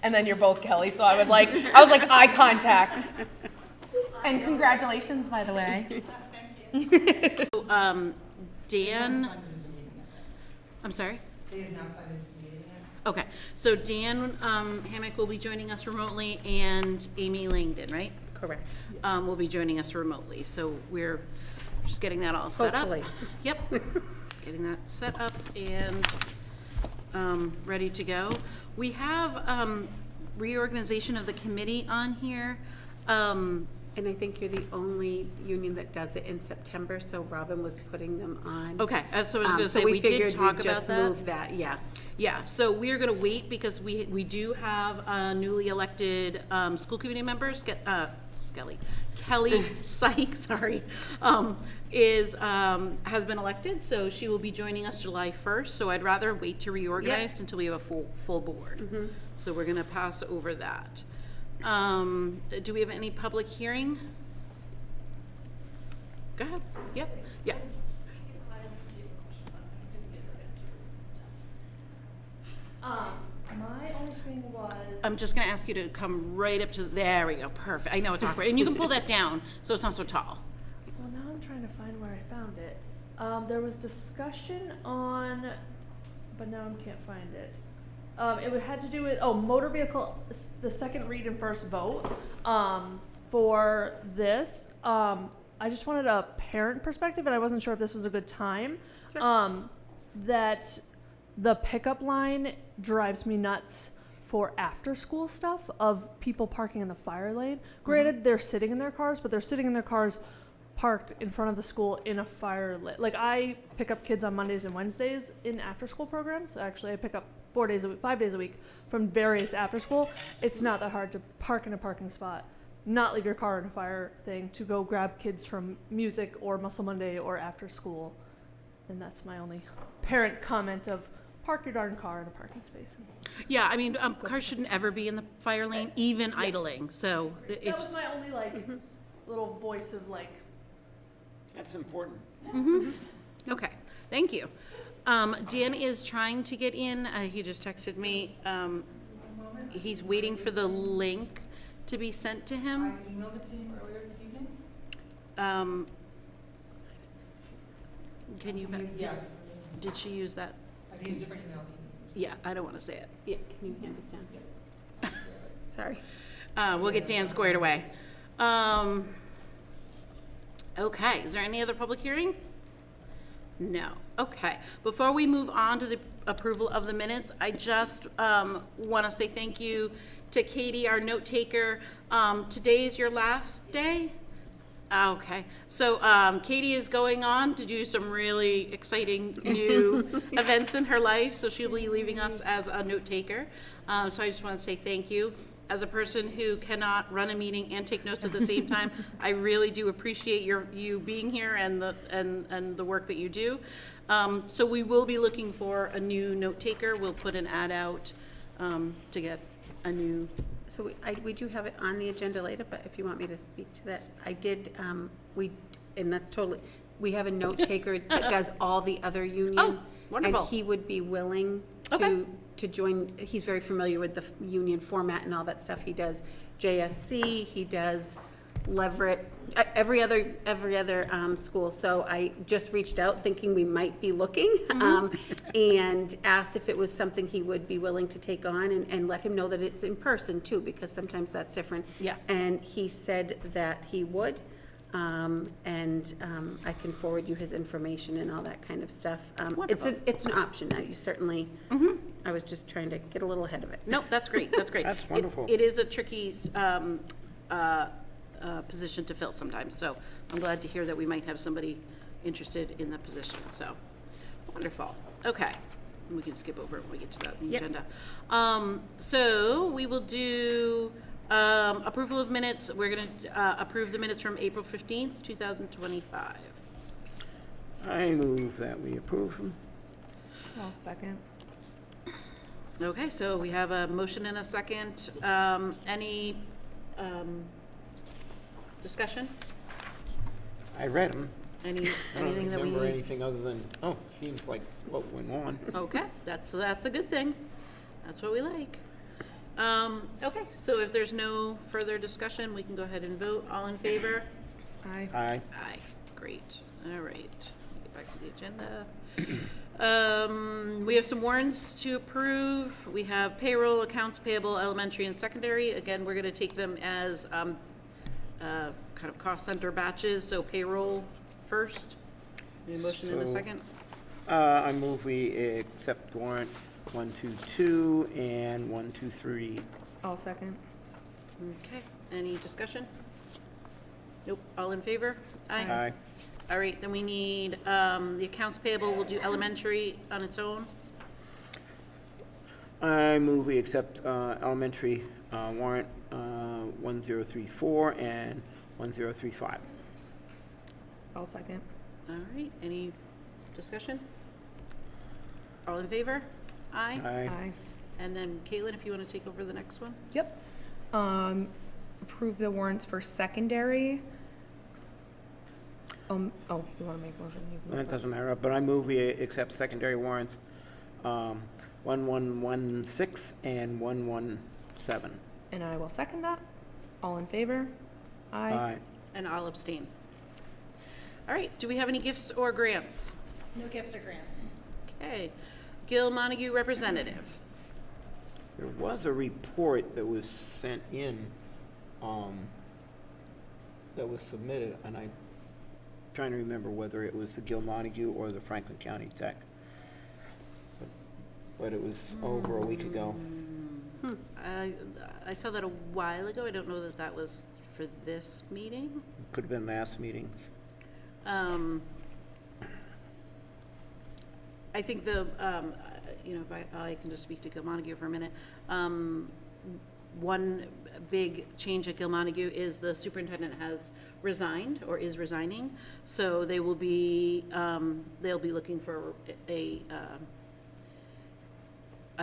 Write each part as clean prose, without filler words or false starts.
and then you're both Kelly. So I was like eye contact. And congratulations, by the way. Dan, I'm sorry? They have not signed into the meeting yet. Okay, so Dan Hammock will be joining us remotely, and Amy Langdon, right? Correct. Will be joining us remotely, so we're just getting that all set up. Hopefully. Yep, getting that set up and ready to go. We have reorganization of the committee on here. And I think you're the only union that does it in September, so Robin was putting them on. Okay, so I was gonna So say, we did figured talk we'd about just that. move that, yeah. Yeah, so we are gonna wait because we do have a newly elected school committee member, Kelly Sykes, sorry, has been elected, so she will be joining us July 1st, so I'd rather wait to reorganize until we have a full board. So we're gonna pass over that. Do we have any public hearing? Go ahead, yep, yeah. My only thing was. I'm just gonna ask you to come right up to, there we go, perfect. I know it's awkward, and you can pull that down, so it's not so tall. Well, now I'm trying to find where I found it. There was discussion on, but now I can't find it. It had to do with, motor vehicle, the second read and first vote, for this. I just wanted a parent perspective, and I wasn't sure if this was a good time. That the pickup line drives me nuts for after school stuff of people parking in the fire lane. Granted, they're sitting in their cars, but they're sitting in their cars parked in front of the school in a fire lane. Like, I pick up kids on Mondays and Wednesdays in after school programs. Actually, I pick up 5 days a week from various after school. It's not that hard to park in a parking spot, not leave your car in a fire thing, to go grab kids from music or Muscle Monday or after school. And that's my only parent comment of park your darn car in a parking space. Yeah, I mean, cars shouldn't ever be in the fire lane, even idling, so That it's. was my only little voice of That's important. Okay, thank you. Dan is trying to get in, he just texted me, he's waiting for the link to be sent to I him. emailed it to him earlier this evening. Can you, Yeah, did she use that? I need a different email. Yeah, I don't wanna say it. Yeah, can you hand it down? Sorry. We'll get Dan squared away. Okay, is there any other public hearing? No. Okay. Before we move on to the approval of the minutes, I just want to say thank you to Katie, our note taker. Today is your last day? Okay. So Katie is going on to do some really exciting new events in her life, so she'll be leaving us as a note taker. So I just want to say thank you. As a person who cannot run a meeting and take notes at the same time, I really do appreciate you being here and the work that you do. So we will be looking for a new note taker. We'll put an ad out to get a new. So we do have it on the agenda later, but if you want me to speak to that, I did, and that's totally, we have a note taker that does all the other union. Oh, wonderful. And he would be willing to join. He's very familiar with the union format and all that stuff. He does JSC, he does Leverett, every other school. So I just reached out thinking we might be looking, and asked if it was something he would be willing to take on, and let him know that it's in person too, because sometimes that's different. Yeah. And he said that he would. I can forward you his information and all that kind of stuff. It's an option now. You certainly. I was just trying to get a little ahead of it. Nope, that's great. That's great. That's wonderful. It is a tricky position to fill sometimes, so I'm glad to hear that we might have somebody interested in the position. So wonderful. Okay, we can skip over it when we get to that agenda. So we will do. Approval of minutes. We're going to approve the minutes from April 15th, 2025. I move that we approve them. I'll second. Okay, so we have a motion and a second. Any discussion? I read them. Anything I don't that we remember need? anything other than, seems like what went on. Okay, that's a good thing. That's what we like. Okay, so if there's no further discussion, we can go ahead and vote. All in favor? Aye. Aye. Aye, great. All right, get back to the agenda. We have some warrants to approve. We have payroll, accounts payable, elementary and secondary. Again, we're gonna take them as, kind of cost center batches, so payroll first. Any motion in a So- second? I move we accept warrant 122 and 123. I'll second. Okay, any discussion? Nope, all in favor? Aye. All right, then we need, the accounts payable, we'll do elementary on its own. I move we accept elementary warrant 1034 and 1035. I'll second. All right, any discussion? All in favor? Aye. Aye. And then Caitlin, if you want to take over the next one? Yep. Approve the warrants for secondary. You want to make a motion? You can go That first. doesn't matter, but I move we accept secondary warrants 1116 and 117. And I will second that. All in favor? Aye. And I'll abstain. All right, do we have any gifts or grants? No gifts or grants. Okay, Gil Montague, representative. There was a report that was sent in, that was submitted, and I'm trying to remember whether it was the Gil Montague or the Franklin County Tech. But it was over a week ago. I saw that a while ago. I don't know that that was for this meeting. Could have been last meetings. I think the, if I can just speak to Gil Montague for a minute. One big change at Gil Montague is the superintendent has resigned or is resigning. So they will be, they'll be looking for a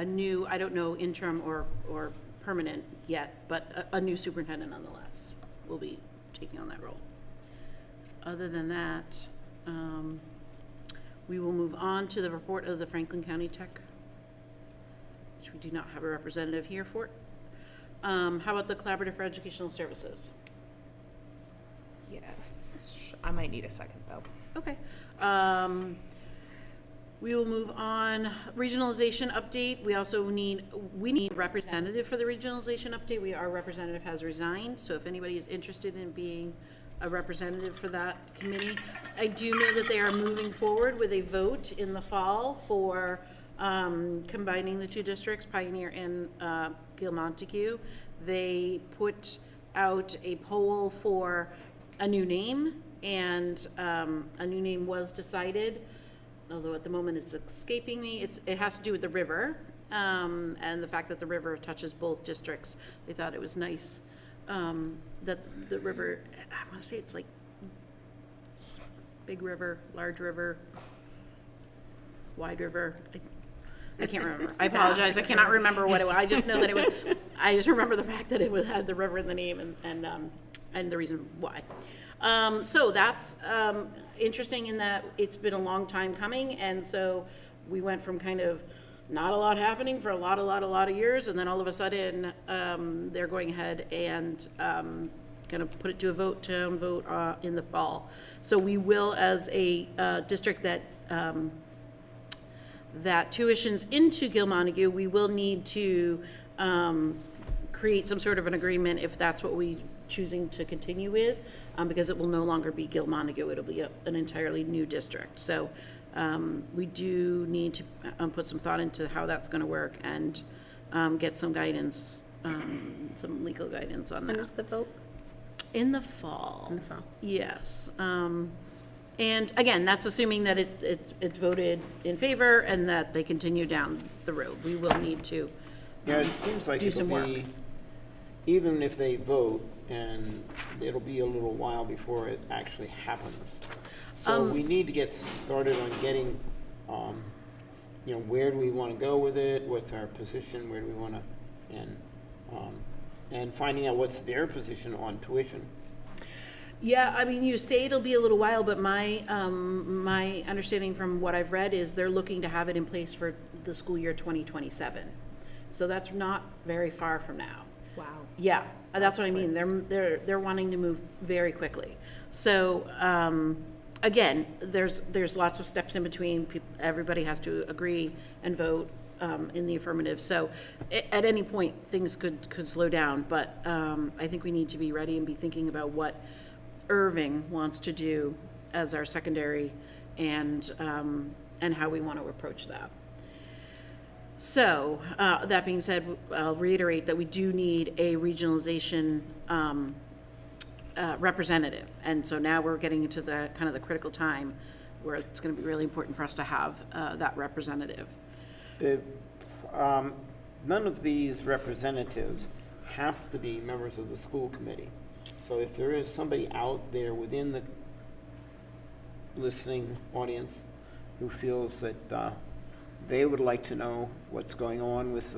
new, I don't know, interim or permanent yet, but a new superintendent nonetheless will be taking on that role. Other than that, we will move on to the report of the Franklin County Tech, which we do not have a representative here for. How about the Collaborative for Educational Services? Yes. I might need a second though. Okay. We will move on. Regionalization update. We need a representative for the regionalization update. Our representative has resigned, so if anybody is interested in being a representative for that committee. I do know that they are moving forward with a vote in the fall for combining the two districts, Pioneer and Gil Montague. They put out a poll for a new name, and a new name was decided, although at the moment it's escaping me. It has to do with the river, and the fact that the river touches both districts. They thought it was nice that the river, I want to say it's like big river, large river, wide river. I can't remember. I apologize. I cannot remember what it was. I just know that it was, I just remember the fact that it had the river in the name and the reason why. So that's interesting in that it's been a long time coming, and so we went from kind of not a lot happening for a lot of years, and then all of a sudden they're going ahead and going to put it to a vote in the fall. So we will, as a district that that tuitions into Gil Montague, we will need to create some sort of an agreement if that's what we choosing to continue with, because it will no longer be Gil Montague. It'll be an entirely new district. So we do need to put some thought into how that's going to work and get some guidance, some legal guidance on that. When is the vote? In the fall. In the fall. Yes. And again, that's assuming that it's voted in favor and that they continue down the road. We will need to Yeah, it seems like do it'll some work. be, even if they vote, and it'll be a little while before it actually happens. So we need to get started on getting, where do we want to go with it? What's our position? Where do we want to, and finding out what's their position on tuition. Yeah, I mean, you say it'll be a little while, but my understanding from what I've read is they're looking to have it in place for the school year 2027. So that's not very far from now. Wow. Yeah, that's what I mean. They're wanting to move very quickly. So, again, there's lots of steps in between. Everybody has to agree and vote in the affirmative. So at any point, things could slow down, but I think we need to be ready and be thinking about what Erving wants to do as our secondary and how we want to approach that. So, that being said, I'll reiterate that we do need a regionalization representative. And so now we're getting into the kind of the critical time where it's going to be really important for us to have that representative. None of these representatives have to be members of the school committee. So if there is somebody out there within the listening audience who feels that they would like to know what's going on with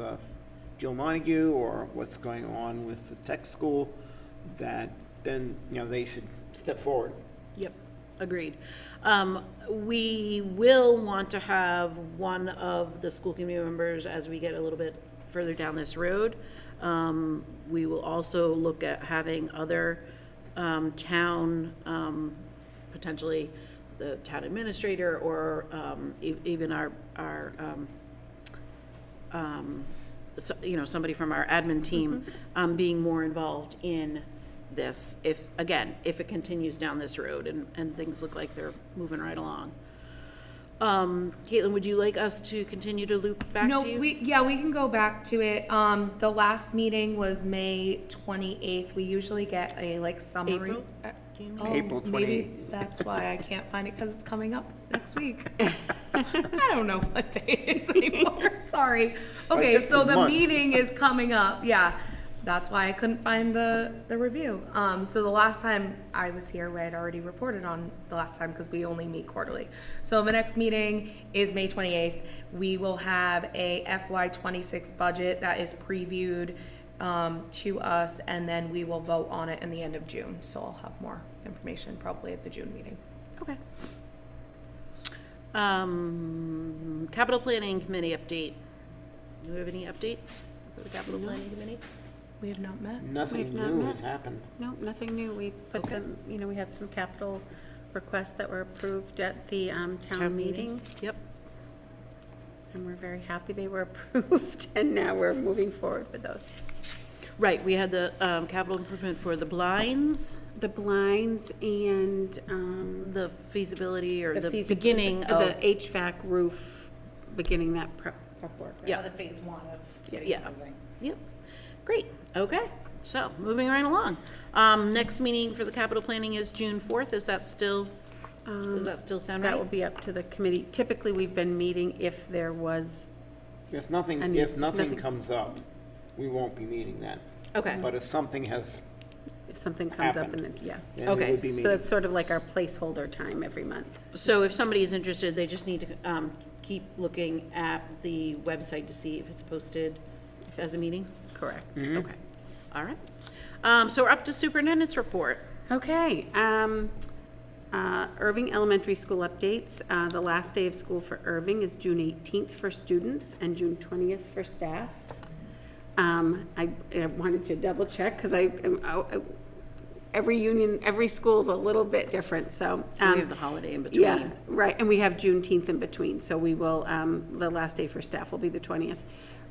Jill Montague or what's going on with the tech school, that then, they should step forward. Yep, agreed. We will want to have one of the school committee members as we get a little bit further down this road. We will also look at having other town, potentially the town administrator or even our somebody from our admin team being more involved in this if it continues down this road and things look like they're moving right along. Caitlin, would you like us to continue to loop back No, to you? we can go back to it. The last meeting was May 28th. We usually get a summary. April? Do you know? Oh, April maybe 28th. that's why I can't find it because it's coming up next week. I don't know what day it is anymore. Sorry. Okay, just so a the month. meeting is coming up. Yeah. That's why I couldn't find the review. So the last time I was here, we had already reported on the last time because we only meet quarterly. So the next meeting is May 28th. We will have a FY26 budget that is previewed to us, and then we will vote on it in the end of June. So I'll have more information probably at the June meeting. Okay. Capital Planning Committee update. Do we have any updates for the Capital Planning Committee? We have not met. Nothing We've not new met. has happened. No, nothing new. We put them, we had some capital requests that were approved at the town meeting, Yep. and we're very happy they were approved, and now we're moving forward with those. Right, we had the capital improvement for the blinds, The blinds and the feasibility or the feasi- beginning the of, HVAC roof, beginning that prep work. Right? yeah, The phase one of getting yeah, moving. yep. Great, okay, so moving right along. Next meeting for the capital planning is June 4th, does that still sound That will right? be up to the committee. Typically, we've been meeting if there was, If nothing, And if nothing nothing- comes up, we won't be meeting then. Okay, But if something has, if something comes up, Happened. and then, yeah. then we Okay, would be So meeting. it's sort of like our placeholder time every month. so if somebody is interested, they just need to keep looking at the website to see if it's posted as a meeting? Correct. Okay, all right. So we're up to superintendent's report. Okay, Erving Elementary School updates. The last day of school for Erving is June 18th for students and June 20th for staff. I wanted to double check because every school's a little bit different, so. And we have the holiday in between. Yeah, right, and we have Juneteenth in between, so we will, the last day for staff will be the 20th.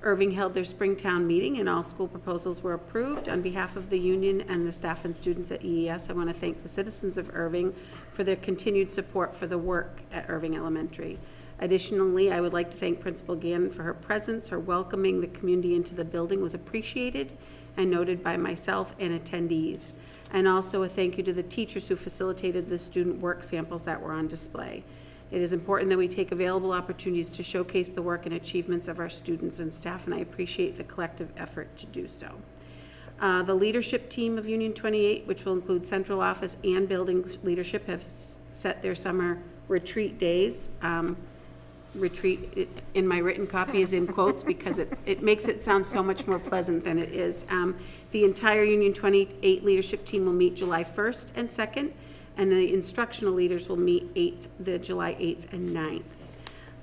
Erving held their Springtown meeting and all school proposals were approved. On behalf of the union and the staff and students at EES, I want to thank the citizens of Erving for their continued support for the work at Erving Elementary. Additionally, I would like to thank Principal Gannon for her presence. Her welcoming the community into the building was appreciated and noted by myself and attendees. And also a thank you to the teachers who facilitated the student work samples that were on display. It is important that we take available opportunities to showcase the work and achievements of our students and staff, and I appreciate the collective effort to do so. The leadership team of Union 28, which will include central office and building leadership, have set their summer retreat days. Retreat in my written copy is in quotes because it makes it sound so much more pleasant than it is. The entire Union 28 leadership team will meet July 1st and 2nd, and the instructional leaders will meet July 8th and 9th.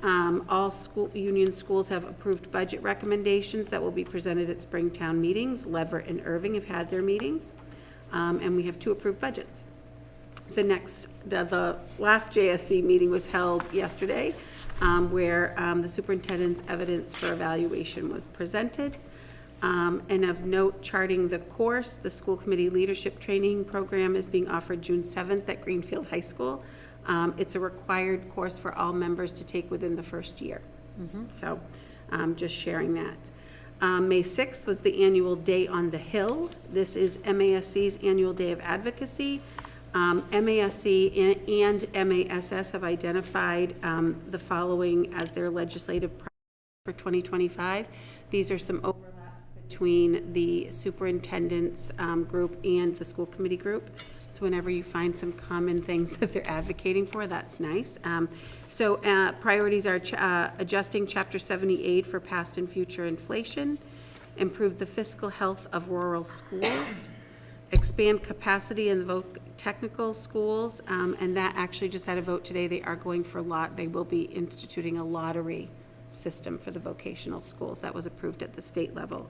All union schools have approved budget recommendations that will be presented at Springtown meetings. Leverett and Erving have had their meetings, and we have 2 approved budgets. The last JSC meeting was held yesterday, where the superintendent's evidence for evaluation was presented. And of note, charting the course, the school committee leadership training program is being offered June 7th at Greenfield High School. It's a required course for all members to take within the first year. So just sharing that. May 6th was the annual Day on the Hill. This is MASC's annual day of advocacy. MASC and MASS have identified the following as their legislative priorities for 2025. These are some overlaps between the superintendent's group and the school committee group. So whenever you find some common things that they're advocating for, that's nice. Priorities are adjusting Chapter 78 for past and future inflation, improve the fiscal health of rural schools, expand capacity in the technical schools, and that actually just had a vote today. They are going for they will be instituting a lottery system for the vocational schools. That was approved at the state level.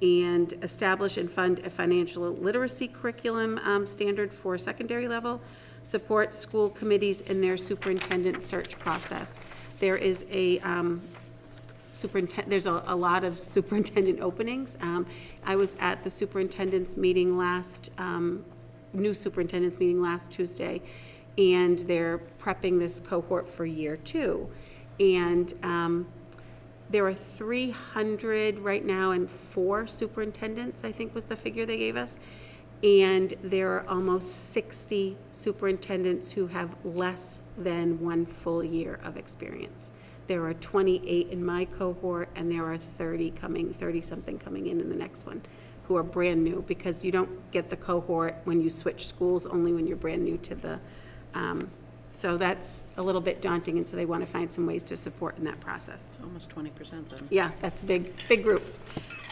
And establish and fund a financial literacy curriculum standard for secondary level, support school committees in their superintendent search process. There is there's a lot of superintendent openings. I was at the superintendent's meeting new superintendent's meeting last Tuesday, and they're prepping this cohort for year 2. And there are 300 right now and 4 superintendents, I think was the figure they gave us. And there are almost 60 superintendents who have less than 1 full year of experience. There are 28 in my cohort, and there are 30-something coming in the next one who are brand new, because you don't get the cohort when you switch schools, only when you're brand new to the, so that's a little bit daunting, and so they want to find some ways to support in that process. It's almost 20% then. Yeah, that's a big group.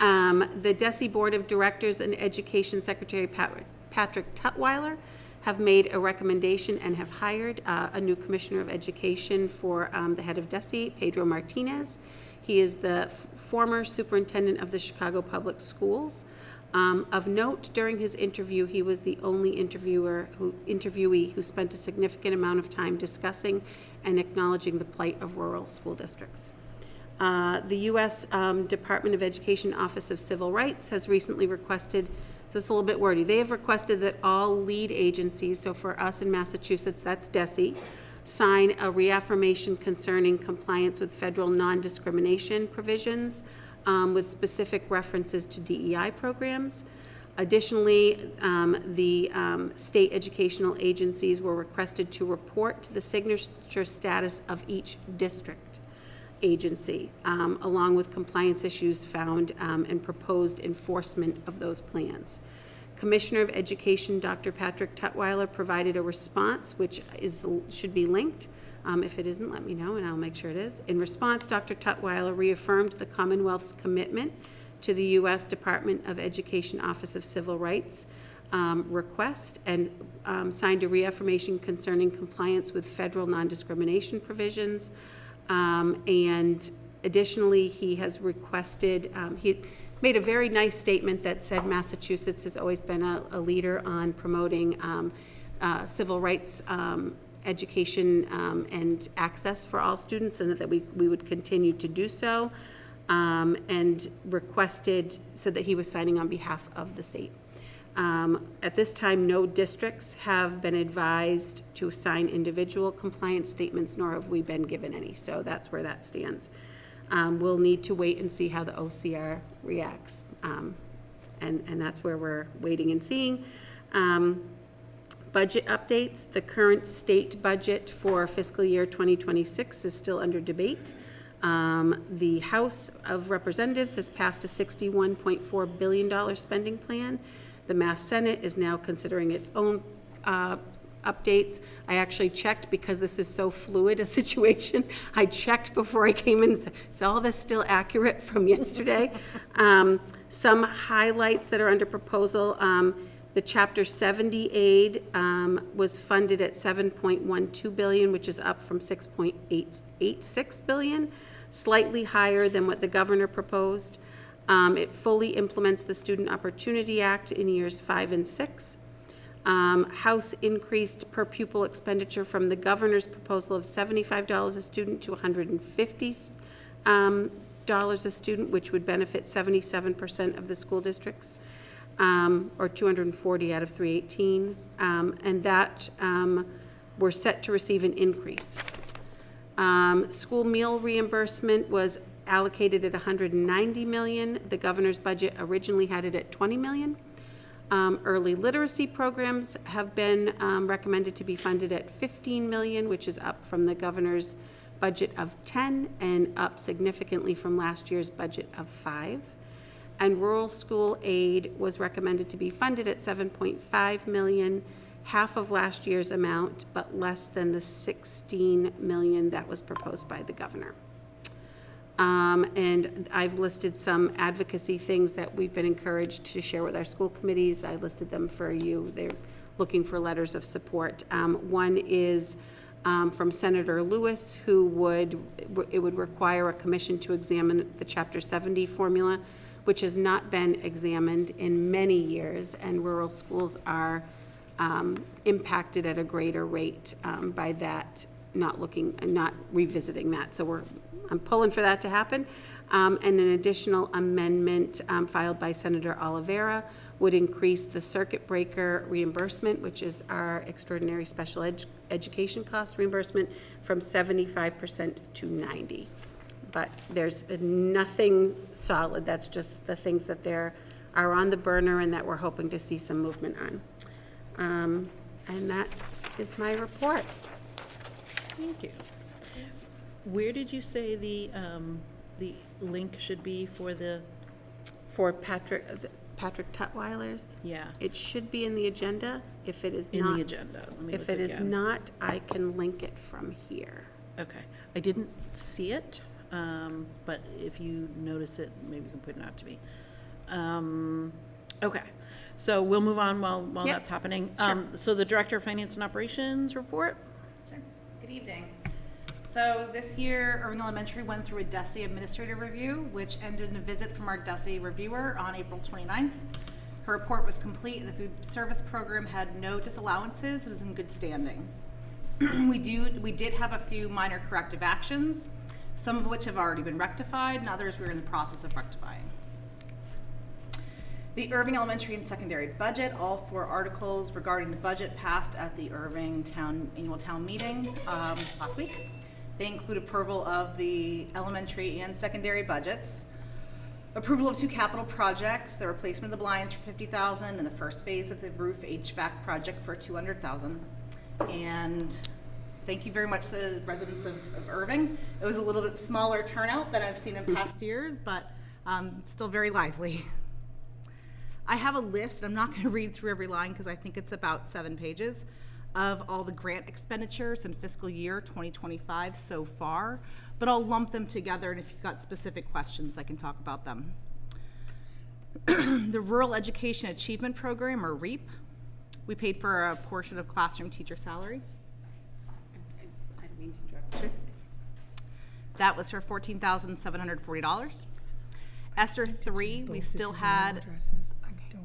The DESE Board of Directors and Education Secretary Patrick Tutwiler have made a recommendation and have hired a new Commissioner of Education for the head of DESE, Pedro Martinez. He is the former superintendent of the Chicago Public Schools. Of note, during his interview, he was the only interviewee who spent a significant amount of time discussing and acknowledging the plight of rural school districts. The U.S. Department of Education Office of Civil Rights has recently requested, so it's a little bit wordy, they have requested that all lead agencies, so for us in Massachusetts, that's DESE, sign a reaffirmation concerning compliance with federal non-discrimination provisions with specific references to DEI programs. Additionally, the state educational agencies were requested to report the signature status of each district agency, along with compliance issues found and proposed enforcement of those plans. Commissioner of Education, Dr. Patrick Tutwiler, provided a response, which should be linked. If it isn't, let me know, and I'll make sure it is. In response, Dr. Tutwiler reaffirmed the Commonwealth's commitment to the U.S. Department of Education Office of Civil Rights request, and signed a reaffirmation concerning compliance with federal non-discrimination provisions. And additionally, he has requested, he made a very nice statement that said Massachusetts has always been a leader on promoting civil rights education and access for all students, and that we would continue to do so, and said that he was signing on behalf of the state. At this time, no districts have been advised to sign individual compliance statements, nor have we been given any, so that's where that stands. We'll need to wait and see how the OCR reacts, and that's where we're waiting and seeing. Budget updates. The current state budget for fiscal year 2026 is still under debate. The House of Representatives has passed a $61.4 billion spending plan. The Mass Senate is now considering its own updates. I actually checked, because this is so fluid a situation. I checked before I came in and said, is all this still accurate from yesterday? Some highlights that are under proposal. The Chapter 70 aid was funded at $7.12 billion, which is up from $6.86 billion, slightly higher than what the governor proposed. It fully implements the Student Opportunity Act in years 5 and 6. House increased per pupil expenditure from the governor's proposal of $75 a student to $150 a student, which would benefit 77% of the school districts. Or 240 out of 318, and that were set to receive an increase. School meal reimbursement was allocated at $190 million. The governor's budget originally had it at $20 million. Early literacy programs have been recommended to be funded at $15 million, which is up from the governor's budget of 10 and up significantly from last year's budget of 5. And rural school aid was recommended to be funded at $7.5 million, half of last year's amount, but less than the $16 million that was proposed by the governor. And I've listed some advocacy things that we've been encouraged to share with our school committees. I listed them for you. They're looking for letters of support. One is from Senator Lewis, it would require a commission to examine the Chapter 70 formula, which has not been examined in many years, and rural schools are impacted at a greater rate by that, not revisiting that. So I'm pulling for that to happen. And an additional amendment filed by Senator Oliveira would increase the circuit breaker reimbursement, which is our extraordinary special education cost reimbursement, from 75% to 90%. But there's nothing solid. That's just the things that are on the burner and that we're hoping to see some movement on. And that is my report. Thank you. Where did you say the link should be for the? For Patrick Tutwiler's? Yeah. It should be in the agenda. If it is In not, the agenda. Let me if look it is again. not, I can link it from here. Okay. I didn't see it, but if you notice it, maybe you can point it out to me. Okay. So we'll move on while Yep. that's happening. Sure. So the Director of Finance and Operations report? Sure. Good evening. So this year, Erving Elementary went through a DESE administrative review, which ended in a visit from our DESE reviewer on April 29th. Her report was complete. The food service program had no disallowances. It is in good standing. We did have a few minor corrective actions, some of which have already been rectified, and others we're in the process of rectifying. The Erving Elementary and Secondary budget, all 4 articles regarding the budget passed at the Erving annual town meeting last week. They include approval of the elementary and secondary budgets, approval of 2 capital projects, the replacement of the blinds for $50,000 and the first phase of the roof HVAC project for $200,000. And thank you very much to the residents of Erving. It was a little bit smaller turnout than I've seen in past years, but still very lively. I have a list, I'm not going to read through every line because I think it's about 7 pages, of all the grant expenditures in fiscal year 2025 so far, but I'll lump them together, and if you've got specific questions, I can talk about them. The Rural Education Achievement Program, or REAP, we paid for a portion of classroom teacher salary. I didn't mean to interrupt. Sure. That was for $14,740. ESSER 3, we still had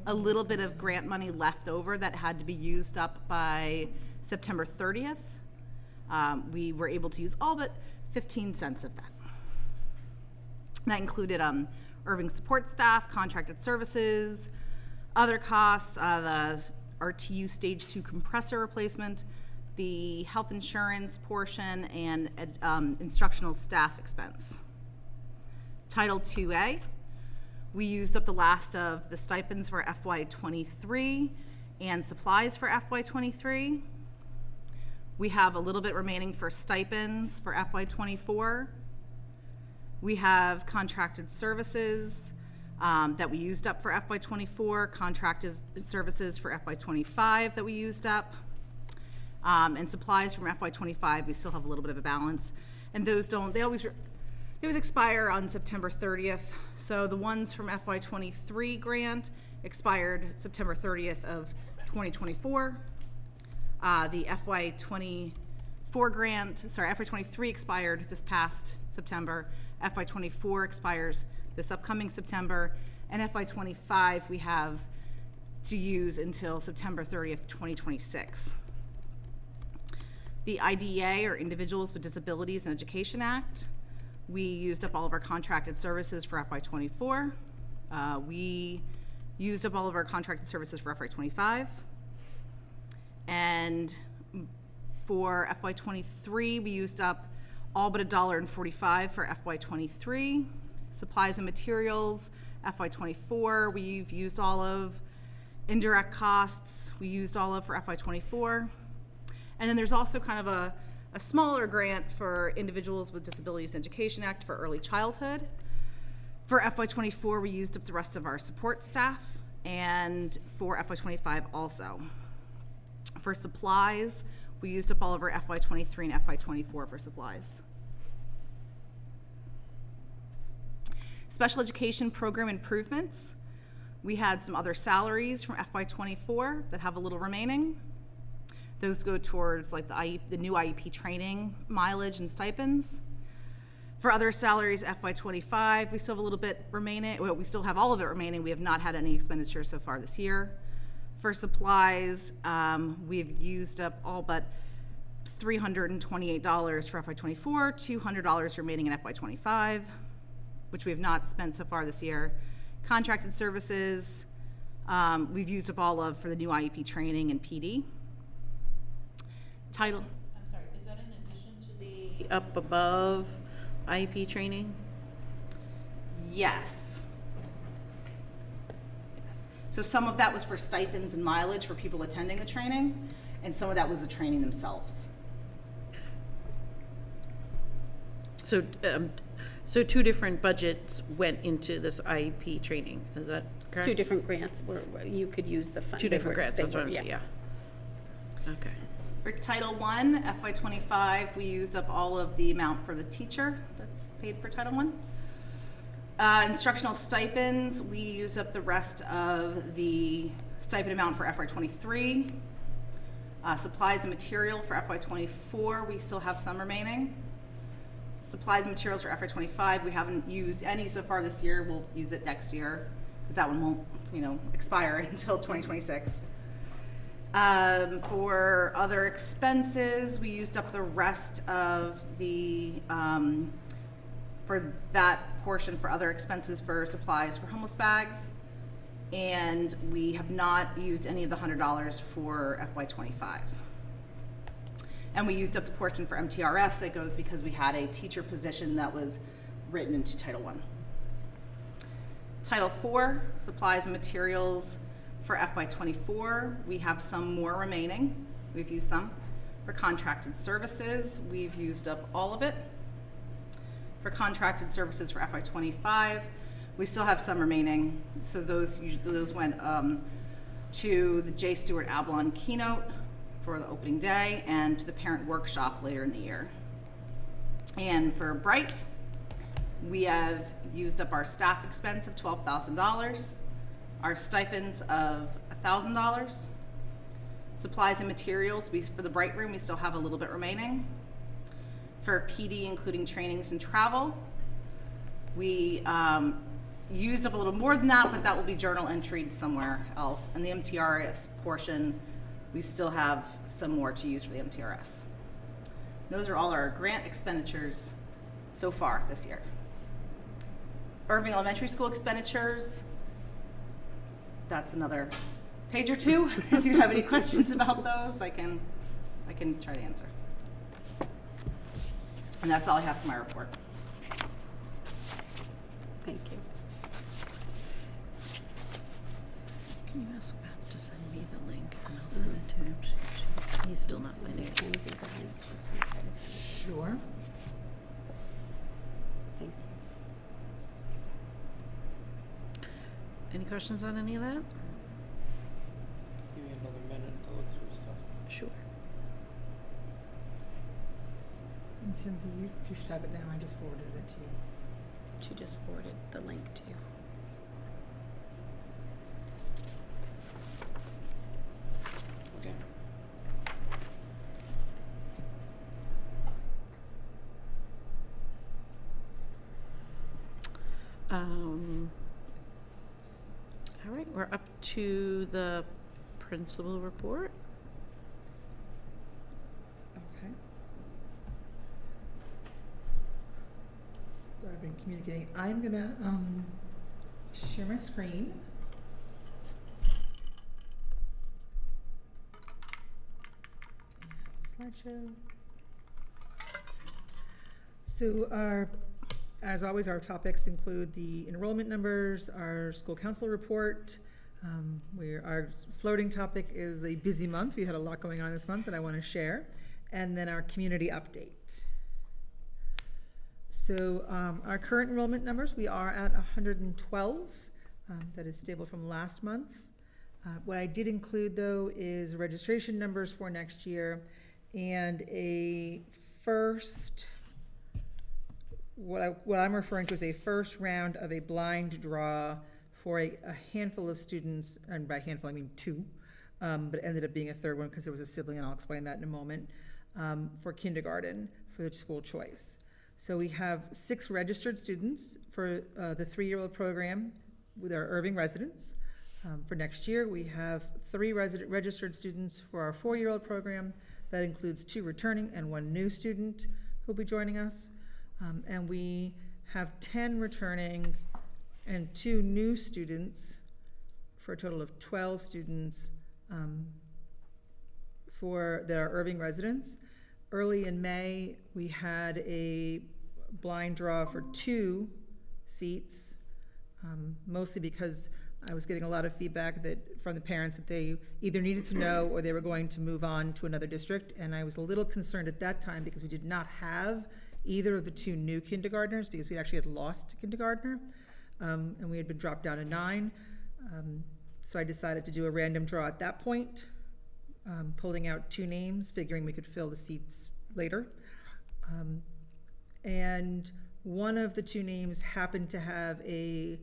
a little bit of grant money left over that had to be used up by September 30th. We were able to use all but 15 cents of that. And that included Erving support staff, contracted services, other costs, the RTU Stage 2 compressor replacement, the health insurance portion, and instructional staff expense. Title 2A, we used up the last of the stipends for FY23 and supplies for FY23. We have a little bit remaining for stipends for FY24. We have contracted services that we used up for FY24, contracted services for FY25 that we used up, and supplies from FY25, we still have a little bit of a balance. And those those expire on September 30th. So the ones from FY '23 grant expired September 30th of 2024. The FY '23 expired this past September. FY '24 expires this upcoming September. And FY '25 we have to use until September 30th, 2026. The IDEA, or Individuals with Disabilities in Education Act, we used up all of our contracted services for FY '24. We used up all of our contracted services for FY '25. And for FY '23, we used up all but $1.45 for FY '23. Supplies and materials, FY '24, we've used all of. Indirect costs, we used all of for FY '24. And then there's also kind of a smaller grant for Individuals with Disabilities in Education Act for early childhood. For FY '24, we used up the rest of our support staff, and for FY '25 also. For supplies, we used up all of our FY '23 and FY '24 for supplies. Special education program improvements. We had some other salaries from FY '24 that have a little remaining. Those go towards like the new IEP training mileage and stipends. For other salaries, FY '25, we still have a little bit remaining. Well, we still have all of it remaining. We have not had any expenditure so far this year. For supplies, we've used up all but $328 for FY '24, $200 remaining in FY '25, which we have not spent so far this year. Contracted services, we've used up all of for the new IEP training and PD. Title. I'm sorry, is that in addition to the up above IEP training? Yes. Yes. So some of that was for stipends and mileage for people attending the training, and some of that was the training themselves. So, so two different budgets went into this IEP training, is that correct? Two different grants where you could use the fund. Two different grants, they that's what were- I'm saying, yeah. Okay. For Title I, FY '25, we used up all of the amount for the teacher that's paid for Title I. Instructional stipends, we used up the rest of the stipend amount for FY '23. Supplies and material for FY '24, we still have some remaining. Supplies and materials for FY '25, we haven't used any so far this year. We'll use it next year because that one won't, expire until 2026. For other expenses, we used up the rest of the, for that portion for other expenses for supplies for homeless bags. And we have not used any of the $100 for FY '25. And we used up the portion for MTRS that goes because we had a teacher position that was written into Title I. Title IV, supplies and materials for FY '24, we have some more remaining. We've used some. For contracted services, we've used up all of it. For contracted services for FY '25, we still have some remaining. So those went to the J. Stewart Avalon keynote for the opening day and to the parent workshop later in the year. And for Bright, we have used up our staff expense of $12,000, our stipends of $1,000, supplies and materials, for the Bright Room, we still have a little bit remaining. For PD, including trainings and travel, we used up a little more than that, but that will be journal entered somewhere else. And the MTRS portion, we still have some more to use for the MTRS. Those are all our grant expenditures so far this year. Erving Elementary School expenditures, that's another page or two. If you have any questions about those, I can try to answer. And that's all I have for my report. Thank you. Can you ask Beth to send me the link and I'll send it to him? He's still not finding it. Sure. Thank you. Any questions on any of that? Give me another minute to look through stuff. Sure. Mackenzie, you should have it now, I just forwarded it to you. She just forwarded the link to you. Okay. All right, we're up to the principal report. Okay. So I've been communicating, I'm gonna, share my screen. And slideshow. So as always, our topics include the enrollment numbers, our school council report. Our floating topic is a busy month. We had a lot going on this month that I want to share. And then our community update. So our current enrollment numbers, we are at 112. That is stable from last month. What I did include, though, is registration numbers for next year and a first, what I'm referring to as a first round of a blind draw for a handful of students, and by handful I mean 2, but it ended up being a third one because there was a sibling, and I'll explain that in a moment, for kindergarten for the school choice. So we have 6 registered students for the 3-year-old program with our Erving residents. For next year, we have 3 registered students for our 4-year-old program. That includes 2 returning and 1 new student who'll be joining us. And we have 10 returning and 2 new students for a total of 12 students for that are Erving residents. Early in May, we had a blind draw for 2 seats, mostly because I was getting a lot of feedback from the parents that they either needed to know or they were going to move on to another district. And I was a little concerned at that time because we did not have either of the 2 new kindergartners because we actually had lost a kindergartner, and we had been dropped down to 9. So I decided to do a random draw at that point, pulling out 2 names, figuring we could fill the seats later. And one of the 2 names happened to have a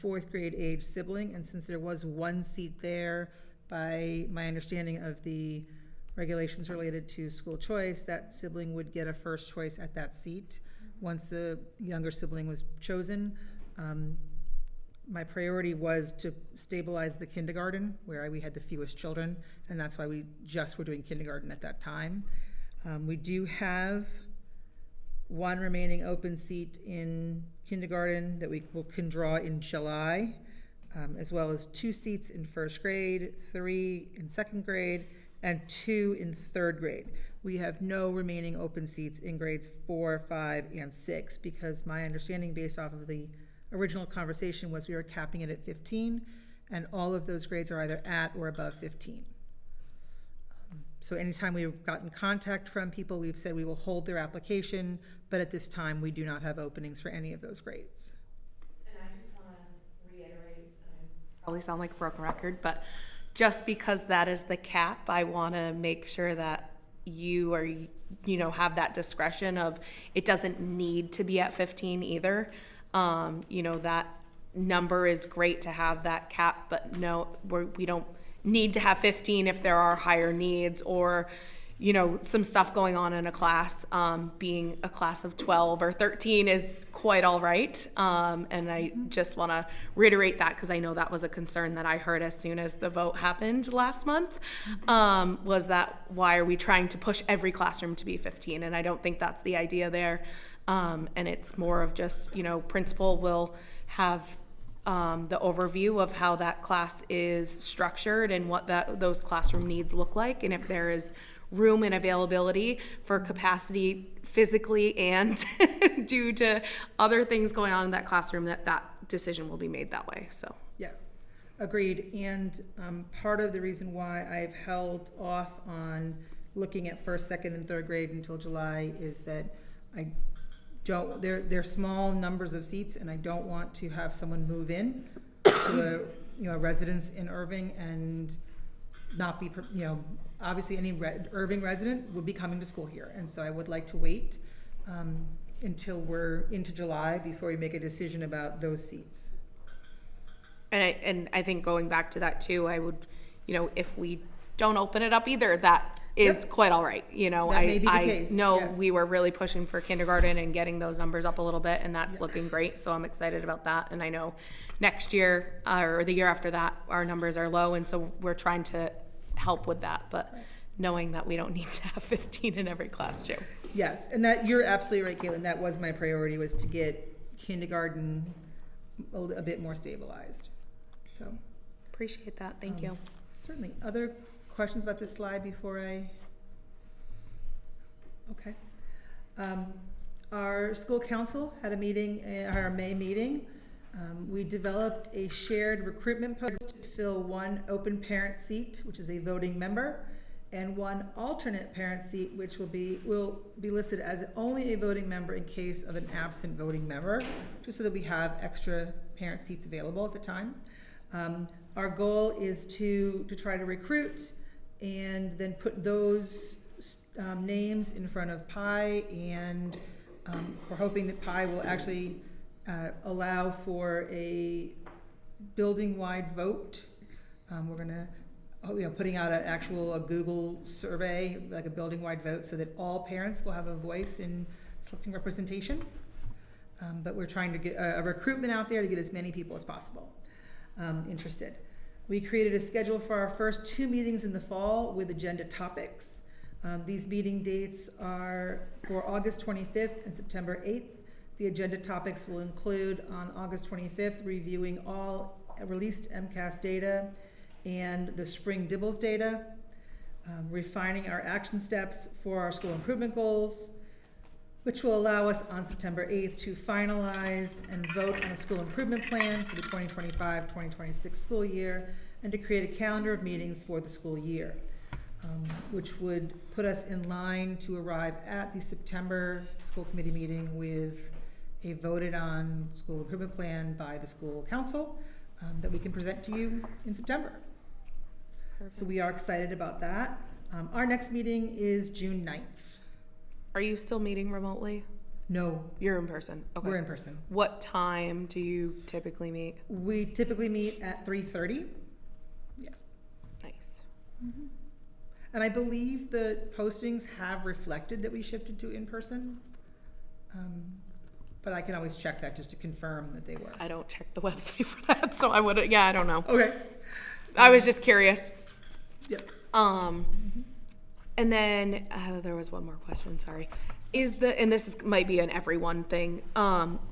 4th grade age sibling, and since there was 1 seat there, by my understanding of the regulations related to school choice, that sibling would get a first choice at that seat once the younger sibling was chosen. My priority was to stabilize the kindergarten where we had the fewest children, and that's why we just were doing kindergarten at that time. We do have 1 remaining open seat in kindergarten that we can draw in July, as well as 2 seats in 1st grade, 3 in 2nd grade, and 2 in 3rd grade. We have no remaining open seats in grades 4, 5, and 6 because my understanding based off of the original conversation was we were capping it at 15, and all of those grades are either at or above 15. So anytime we've gotten contact from people, we've said we will hold their application, but at this time we do not have openings for any of those grades. And I just want to reiterate, I probably sound like a broken record, but just because that is the cap, I want to make sure that you are, have that discretion of it doesn't need to be at 15 either. That number is great to have that cap, but no, we don't need to have 15 if there are higher needs or, some stuff going on in a class. Being a class of 12 or 13 is quite all right. And I just want to reiterate that because I know that was a concern that I heard as soon as the vote happened last month, was that why are we trying to push every classroom to be 15? And I don't think that's the idea there. And it's more of just, principal will have the overview of how that class is structured and what those classroom needs look like. And if there is room and availability for capacity physically and due to other things going on in that classroom, that decision will be made that way. So Yes, agreed. And part of the reason why I've held off on looking at 1st, 2nd, and 3rd grade until July is that they're small numbers of seats, and I don't want to have someone move in to a residence in Erving and not be, obviously any Erving resident would be coming to school here, and so I would like to wait until we're into July before we make a decision about those seats. And I think going back to that too, I would, if we don't open it up either, that is Yep. quite all right. That may be the case, I know yes. we were really pushing for kindergarten and getting those numbers up a little bit, and that's looking great. So I'm excited about that. And I know next year or the year after that, our numbers are low, and so we're trying to help with that. But knowing that we don't need to have 15 in every class too. Yes, and that, you're absolutely right, Caitlin, that was my priority, was to get kindergarten a bit more stabilized, so. Appreciate that. Thank you. Certainly. Other questions about this slide before I? Okay. Our school council had a meeting, our May meeting. We developed a shared recruitment post to fill one open parent seat, which is a voting member, and one alternate parent seat, which will be listed as only a voting member in case of an absent voting member, just so that we have extra parent seats available at the time. Our goal is to try to recruit and then put those names in front of PI, and we're hoping that PI will actually allow for a building-wide vote. We're gonna, putting out a Google survey, like a building-wide vote, so that all parents will have a voice in selecting representation. But we're trying to get a recruitment out there to get as many people as possible interested. We created a schedule for our first 2 meetings in the fall with agenda topics. These meeting dates are for August 25th and September 8th. The agenda topics will include, on August 25th, reviewing all released MCAS data and the spring DIBELS data, refining our action steps for our school improvement goals, which will allow us on September 8th to finalize and vote on a school improvement plan for the 2025-2026 school year, and to create a calendar of meetings for the school year, which would put us in line to arrive at the September school committee meeting with a voted on school improvement plan by the school council that we can present to you in September. So we are excited about that. Our next meeting is June 9th. Are you still meeting remotely? No, You're in person. Okay. we're in person. What time do you typically meet? We typically meet at 3:30. Yes. Nice. And I believe the postings have reflected that we shifted to in-person. But I can always check that just to confirm that they were. I don't check the website for that, so I wouldn't. Yeah, I don't know. Okay. I was just curious. Yep. And then there was one more question. Sorry. And might be an everyone thing.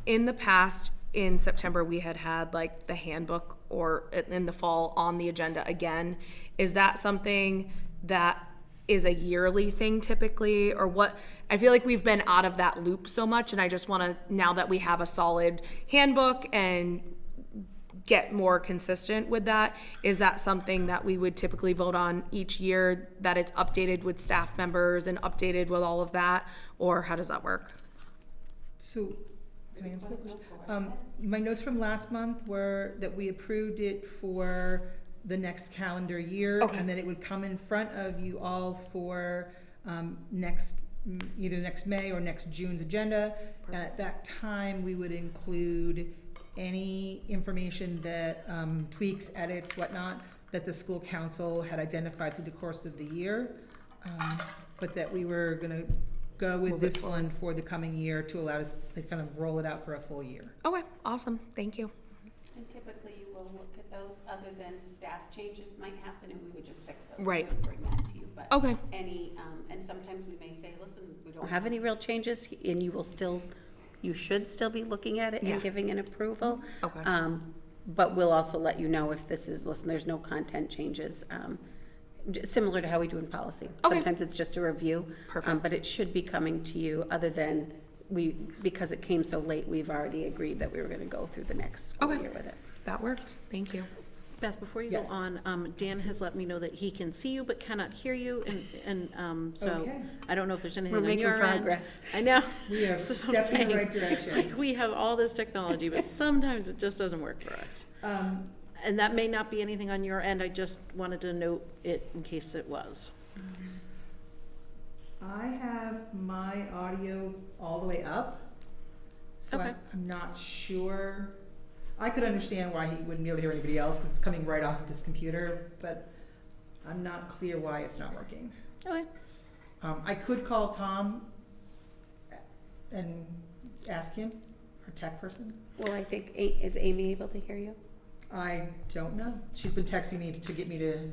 In the past, in September, we had like the handbook, or in the fall on the agenda again. Is that something that is a yearly thing typically, or what? I feel like we've been out of that loop so much, and I just want to, now that we have a solid handbook and get more consistent with that, is that something that we would typically vote on each year, that it's updated with staff members and updated with all of that, or how does that work? So, can I answer that question? My notes from last month were that we approved it for the next calendar year, Okay. and then it would come in front of you all for either next May or next June's agenda. At that time, we would include any information that tweaks, edits, whatnot, that the school council had identified through the course of the year, but that we were gonna go with this one for the coming year to allow us to kind of roll it out for a full year. Okay, awesome. Thank you. And typically you will look at those, other than staff changes might happen, and we would just fix those. Right. We would bring that to you, but. Okay. Any, and sometimes we may say, listen, we don't have any real changes, and you should still be looking at it Yeah. and giving an approval. Okay. But we'll also let you know if listen, there's no content changes, similar to how we do in policy. Okay. Sometimes it's just a review. Perfect. But it should be coming to you, other than because it came so late, we've already agreed that we were gonna go through the next school Okay. year with it. That works. Thank you. Beth, before you Yes. go on, Dan has let me know that he can see you but cannot hear you, and so Okay. I don't know if there's anything We're on making your end. progress. I know. We are So I'm stepping in the saying, right direction. Like, we have all this technology, but sometimes it just doesn't work for us. And that may not be anything on your end, I just wanted to note it in case it was. I have my audio all the way up, so Okay. I'm not sure. I could understand why he wouldn't be able to hear anybody else, because it's coming right off of this computer, but I'm not clear why it's not working. Okay. I could call Tom and ask him, our tech person. Well, I think, is Amy able to hear you? I don't know. She's been texting me to get me to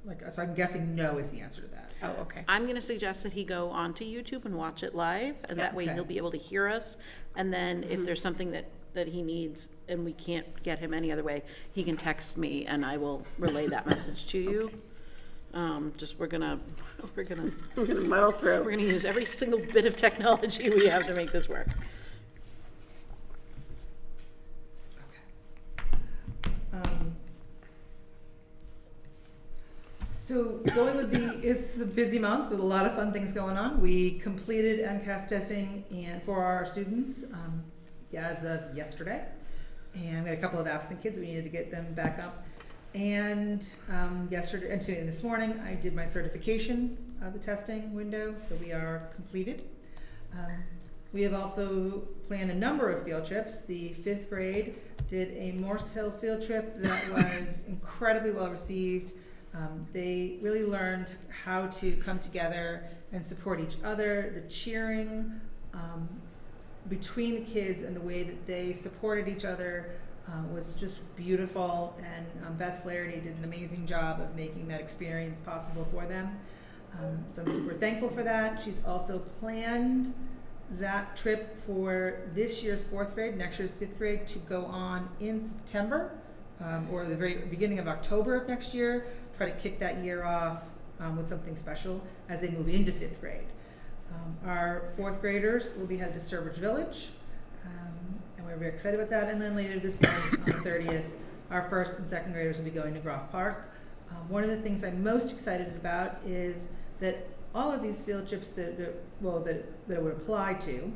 like, so I'm guessing no is the answer to that. Oh, okay. I'm gonna suggest that he go onto YouTube and watch it live, and that way Okay. he'll be able to hear us. And then if there's something that he needs and we can't get him any other way, he can text me and I will relay that message to you. We're gonna Muddle through. we're gonna use every single bit of technology we have to make this work. So going with it's a busy month with a lot of fun things going on. We completed MCAS testing and for our students as of yesterday. And we had a couple of absent kids, we needed to get them back up. And this morning, I did my certification of the testing window, so we are completed. We have also planned a number of field trips. The 5th grade did a Morse Hill field trip that was incredibly well received. They really learned how to come together and support each other. The cheering between the kids and the way that they supported each other was just beautiful, and Beth Flaherty did an amazing job of making that experience possible for them. So I'm super thankful for that. She's also planned that trip for this year's 4th grade, next year's 5th grade, to go on in September or the very beginning of October of next year. Try to kick that year off with something special as they move into 5th grade. Our 4th graders will be headed to Sturbridge Village, and we're very excited about that. And then later this month, on the 30th, our 1st and 2nd graders will be going to Groff Park. One of the things I'm most excited about is that all of these field trips that it would apply to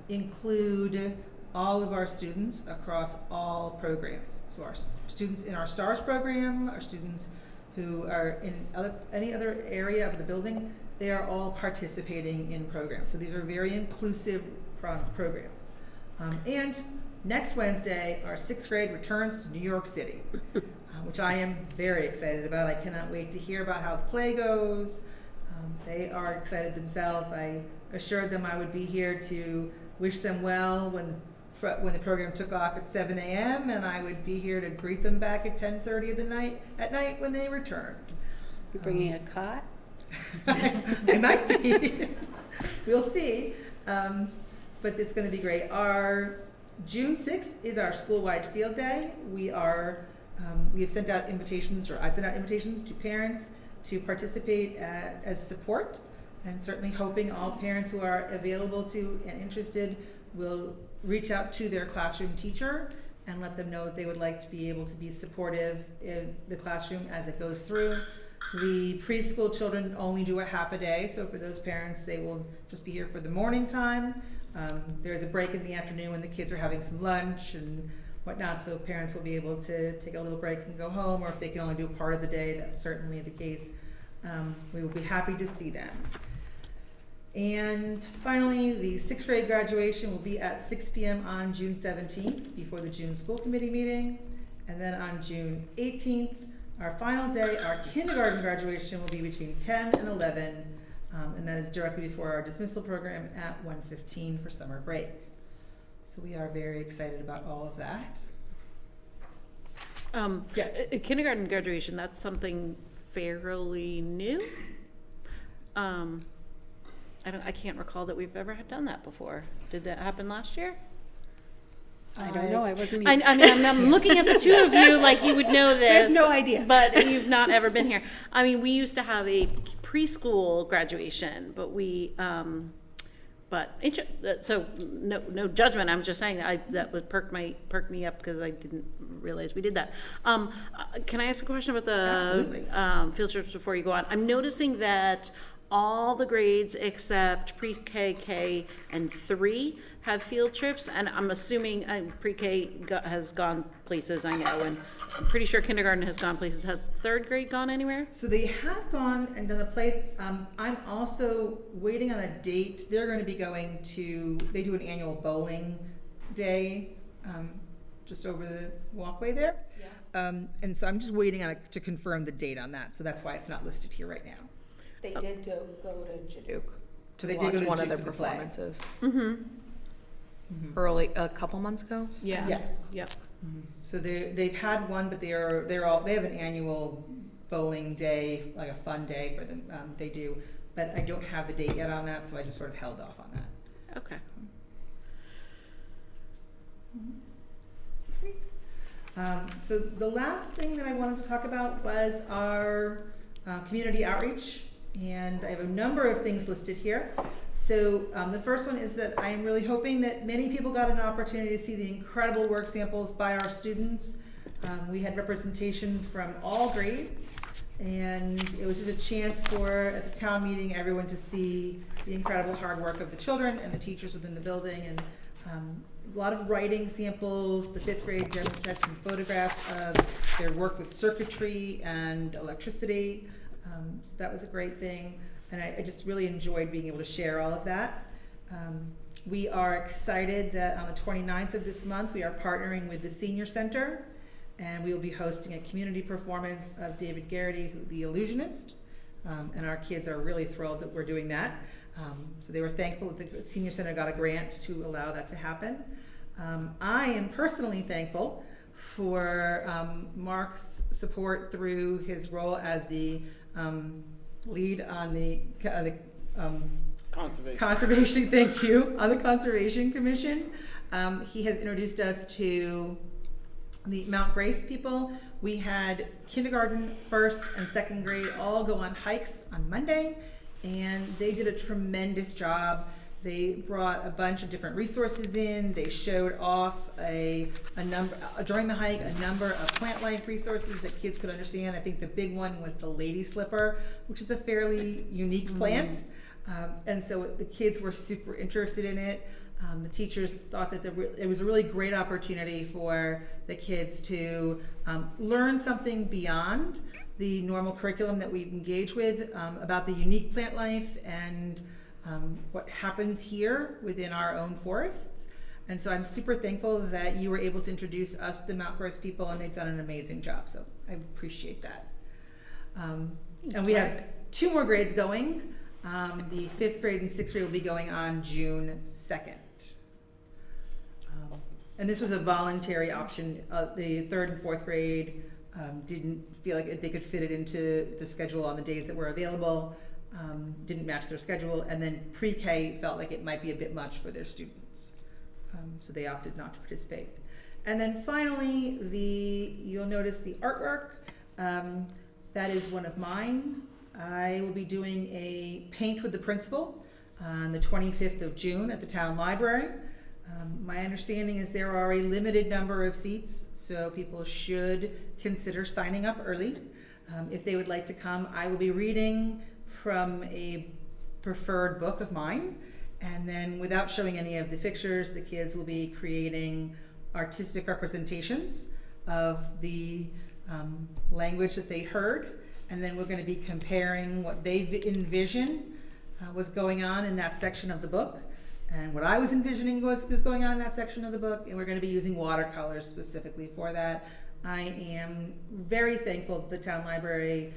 include all of our students across all programs. So our students in our STARS program, our students who are in any other area of the building, they are all participating in programs. So these are very inclusive programs. And next Wednesday, our 6th grade returns to New York City, which I am very excited about. I cannot wait to hear about how the play goes. They are excited themselves. I assured them I would be here to wish them well when the program took off at 7 a.m. and I would be here to greet them back at 10:30 at night when they returned. You bringing a cot? I might be. We'll see. But it's going to be great. Our June 6th is our school-wide field day. We have sent out invitations, or I sent out invitations to parents to participate as support, and certainly hoping all parents who are available to and interested will reach out to their classroom teacher and let them know that they would like to be able to be supportive in the classroom as it goes through. The preschool children only do a half a day, so for those parents, they will just be here for the morning time. There's a break in the afternoon when the kids are having some lunch and whatnot, so parents will be able to take a little break and go home, or if they can only do a part of the day, that's certainly the case. We will be happy to see them. And finally, the 6th grade graduation will be at 6 p.m. on June 17th before the June school committee meeting. And then on June 18th, our final day, our kindergarten graduation will be between 10 and 11. And that is directly before our dismissal program at 1:15 for summer break. So we are very excited about all of that. Yes. Kindergarten graduation, that's something fairly new. I can't recall that we've ever done that before. Did that happen last year? I don't know, I wasn't I even. mean, I'm looking at the two of you like you would know this. I have no idea. But you've not ever been here. I mean, we used to have a preschool graduation, but so no judgment. I'm just saying that would perk me up because I didn't realize we did that. Can I ask a question about the field trips before you go on? I'm noticing that all the grades except pre-K, K, and 3 have field trips, and I'm assuming pre-K has gone places, I know, and I'm pretty sure kindergarten has gone places. Has third grade gone anywhere? So they have gone and done a play. I'm also waiting on a date. They're going to be going to, they do an annual bowling day just over the walkway there. Yeah. And so I'm just waiting on to confirm the date on that. So that's why it's not listed here right now. They did go to Jaduke So to they did watch go to one of Duke their for the play. performances. Early, a couple months ago. Yeah. Yes. Yep. So they've had one, but they have an annual bowling day, like a fun day for them. They do, but I don't have the date yet on that, so I just sort of held off on that. Okay. So the last thing that I wanted to talk about was our community outreach, and I have a number of things listed here. So the first one is that I am really hoping that many people got an opportunity to see the incredible work samples by our students. We had representation from all grades, and it was just a chance for, at the town meeting, everyone to see the incredible hard work of the children and the teachers within the building, and a lot of writing samples. The fifth grade demonstrated some photographs of their work with circuitry and electricity. So that was a great thing. And I just really enjoyed being able to share all of that. We are excited that on the 29th of this month, we are partnering with the Senior Center, and we will be hosting a community performance of David Garrity, the illusionist. And our kids are really thrilled that we're doing that. So they were thankful that the Senior Center got a grant to allow that to happen. I am personally thankful for Mark's support through his role as the lead on the conservation, thank you, on the Conservation Commission. He has introduced us to the Mount Grace people. We had kindergarten, first and second grade all go on hikes on Monday, and they did a tremendous job. They brought a bunch of different resources in. They showed off a number, during the hike, a number of plant life resources that kids could understand. I think the big one was the lady slipper, which is a fairly unique plant. And so the kids were super interested in it. The teachers thought that it was a really great opportunity for the kids to learn something beyond the normal curriculum that we engage with, about the unique plant life and what happens here within our own forests. And so I'm super thankful that you were able to introduce us to the Mount Gross people, and they've done an amazing job, so I appreciate that. And we have 2 more grades going. The 5th grade and 6th grade will be going on June 2nd. And this was a voluntary option. The 3rd and 4th grade didn't feel like they could fit it into the schedule on the days that were available. Didn't match their schedule, and then pre-K felt like it might be a bit much for their students, so they opted not to participate. And then finally, you'll notice the artwork. That is one of mine. I will be doing a paint with the principal on the 25th of June at the town library. My understanding is there are a limited number of seats, so people should consider signing up early. If they would like to come, I will be reading from a preferred book of mine, and then without showing any of the pictures, the kids will be creating artistic representations of the language that they heard, and then we're going to be comparing what they envision was going on in that section of the book and what I was envisioning was going on in that section of the book, and we're going to be using watercolors specifically for that. I am very thankful that the town library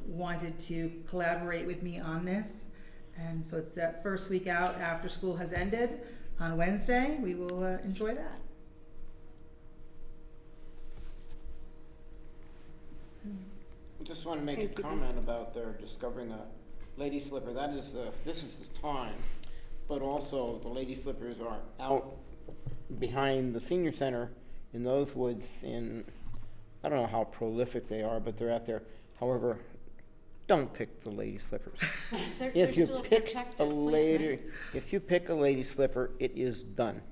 wanted to collaborate with me on this, and so it's that first week out after school has ended on Wednesday. We will enjoy that. I just want to make a comment about their discovering the lady slipper. This is the time, but also the lady slippers are out behind the senior center in those woods. I don't know how prolific they are, but they're out there. However, don't pick the lady slippers. If you pick a lady slipper, it is done.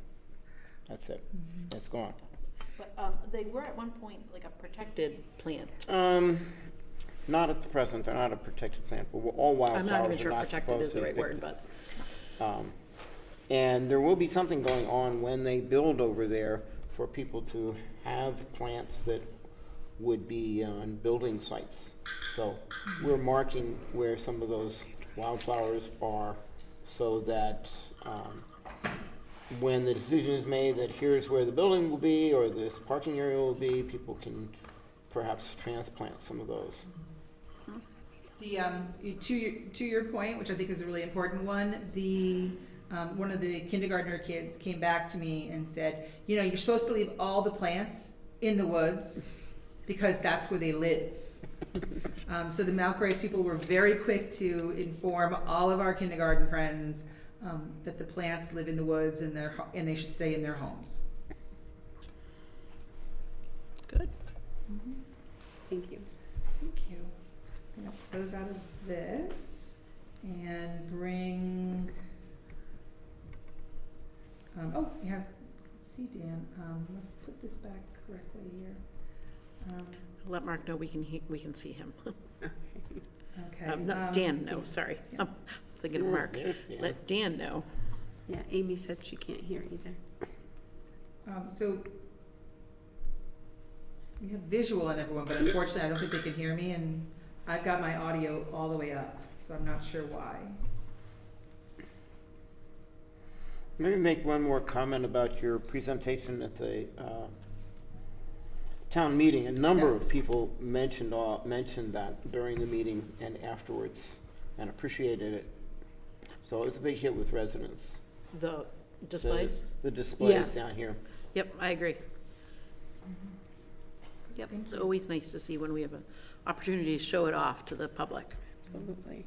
That's it. It's gone. But they were at one point like a protected plant. Not at the present. They're not a protected plant. But all wildflowers I'm not even sure are not protected is supposed the to right be word, picked. but And there will be something going on when they build over there for people to have plants that would be on building sites. So we're marking where some of those wildflowers are so that when the decision is made that here's where the building will be or this parking area will be, people can perhaps transplant some of those. The, to your point, which I think is a really important one, one of the kindergartner kids came back to me and said, you know, you're supposed to leave all the plants in the woods because that's where they live. So the Mount Grace people were very quick to inform all of our kindergarten friends that the plants live in the woods and they should stay in their homes. Good. Thank you. Thank you. I'm gonna close out of this and bring. We have. Let's see, Dan. Let's put this back correctly here. Let Mark know we can see him. Okay. Not Dan, no, sorry. yeah. I'm thinking of Mark. There's Dan. Let Dan know. Yeah, Amy said she can't hear either. So we have visual on everyone, but unfortunately, I don't think they can hear me, and I've got my audio all the way up, so I'm not sure why. Maybe make one more comment about your presentation at the town meeting. A number Yes. of people mentioned that during the meeting and afterwards and appreciated it. So it was a big hit with residents. The displays? The displays Yeah. down here. Yep, I agree. Yep, it's always nice to see when we have an opportunity to show it off to the public. Absolutely.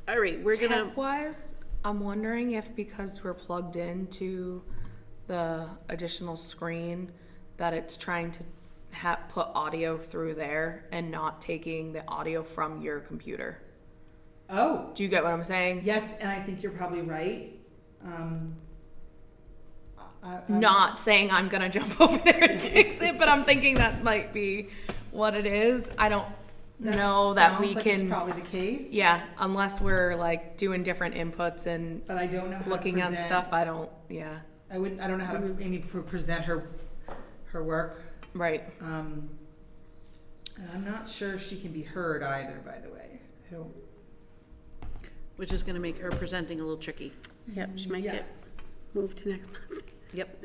All right, we're gonna, Tech-wise, I'm wondering if because we're plugged into the additional screen, that it's trying to put audio through there and not taking the audio from your computer. Oh, Do you get what I'm saying? yes, and I think you're probably right. Not saying I'm gonna jump over there and fix it, but I'm thinking that might be what it is. I don't know that we sounds like can. It's probably the case. Yeah, unless we're like doing different inputs and But I don't know how looking to on present. stuff. I don't. Yeah. I don't know how to Amy present her work. Right. And I'm not sure she can be heard either, by the way. I don't. which is gonna make her presenting a little tricky. Yep, she might get Yes. moved to next month. Yep.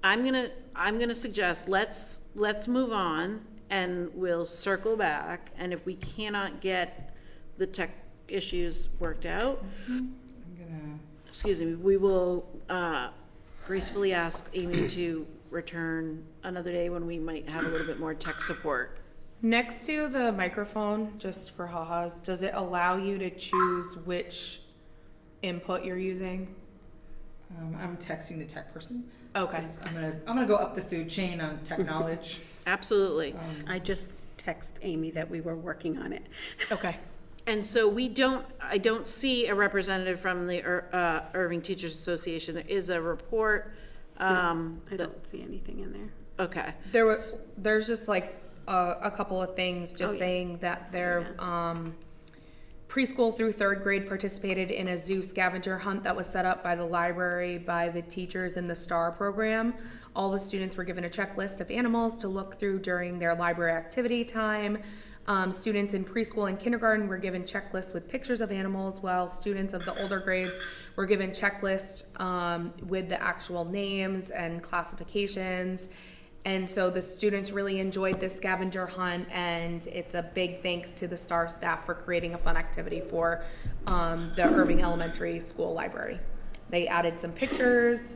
I'm gonna suggest, let's move on and we'll circle back, and if we cannot get the tech issues worked out, I'm gonna. excuse me, we will gracefully ask Amy to return another day when we might have a little bit more tech support. Next to the microphone, just for ha-has, does it allow you to choose which input you're using? I'm texting the tech person. Okay. 'Cause I'm gonna go up the food chain on tech knowledge. Absolutely. I just text Amy that we were working on it. Okay. And so I don't see a representative from the Erving Teachers Association. There is a report. I don't see anything in there. Okay. There's just like a couple of things just Oh, yeah. saying that their preschool through third grade participated in a zoo scavenger hunt that was set up by the library by the teachers in the STAR program. All the students were given a checklist of animals to look through during their library activity time. Students in preschool and kindergarten were given checklists with pictures of animals, while students of the older grades were given checklists with the actual names and classifications. And so the students really enjoyed this scavenger hunt, and it's a big thanks to the STAR staff for creating a fun activity for the Erving Elementary School library. They added some pictures,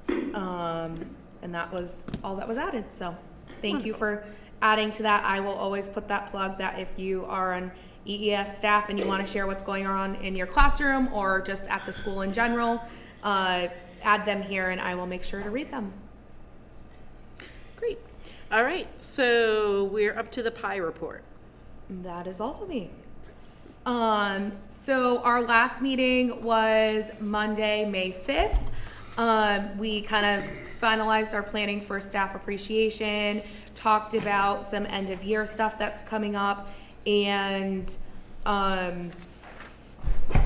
and that was all that was added. So thank you for adding to that. I will always put that plug that if you are an EES staff and you want to share what's going on in your classroom or just at the school in general, add them here and I will make sure to read them. Great. All right. So we're up to the pie report. That is also me. So our last meeting was Monday, May 5th. We kind of finalized our planning for staff appreciation, talked about some end of year stuff that's coming up, and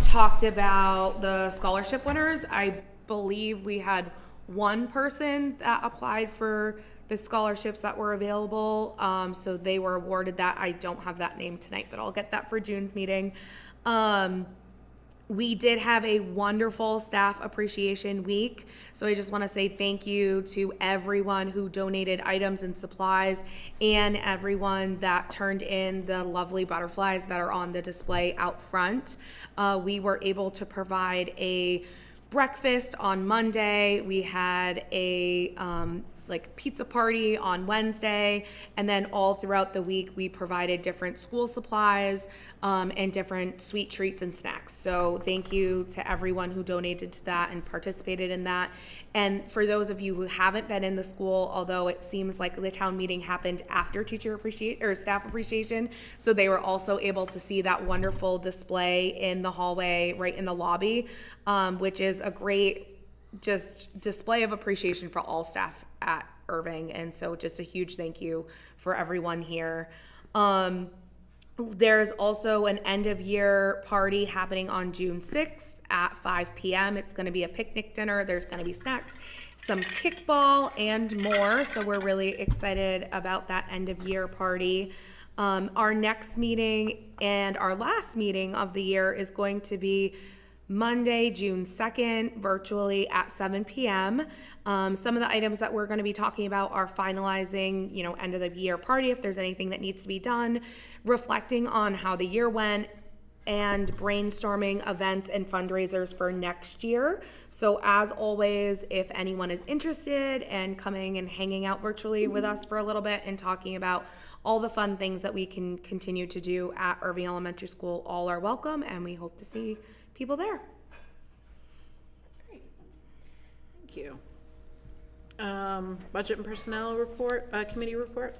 talked about the scholarship winners. I believe we had one person that applied for the scholarships that were available. So they were awarded that. I don't have that name tonight, but I'll get that for June's meeting. We did have a wonderful staff appreciation week. So I just want to say thank you to everyone who donated items and supplies and everyone that turned in the lovely butterflies that are on the display out front. We were able to provide a breakfast on Monday. We had a pizza party on Wednesday, and then all throughout the week we provided different school supplies and different sweet treats and snacks. So thank you to everyone who donated to that and participated in that. And for those of you who haven't been in the school, although it seems like the town meeting happened after staff appreciation, so they were also able to see that wonderful display in the hallway right in the lobby, which is a great just display of appreciation for all staff at Erving. And so just a huge thank you for everyone here. There's also an end of year party happening on June 6th at 5 p.m. It's going to be a picnic dinner. There's going to be snacks, some kickball, and more. So we're really excited about that end of year party. Our next meeting and our last meeting of the year is going to be Monday, June 2nd, virtually at 7 p.m. Some of the items that we're going to be talking about are finalizing, end of the year party, if there's anything that needs to be done, reflecting on how the year went, and brainstorming events and fundraisers for next year. So as always, if anyone is interested in coming and hanging out virtually with us for a little bit and talking about all the fun things that we can continue to do at Erving Elementary School, all are welcome, and we hope to see people there. Great. Thank you. Budget and personnel report, committee report.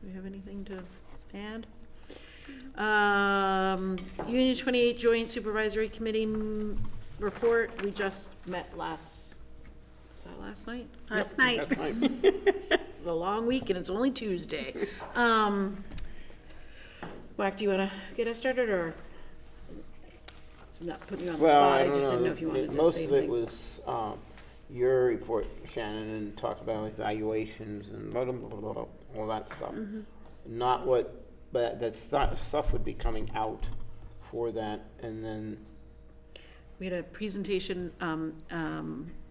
Do we have anything to add? Union 28 Joint Supervisory Committee report. We just met last night? Last night. That's right. It was a long week and it's only Tuesday. Mark, do you want to get us started, or not putting you on the Well, spot? I don't just know. didn't know if you wanted to Most say of it anything. was your report, Shannon, and talked about evaluations and blah, blah, blah, blah, blah, all that stuff. Not what, but that stuff would be coming out for that, and then We had a presentation,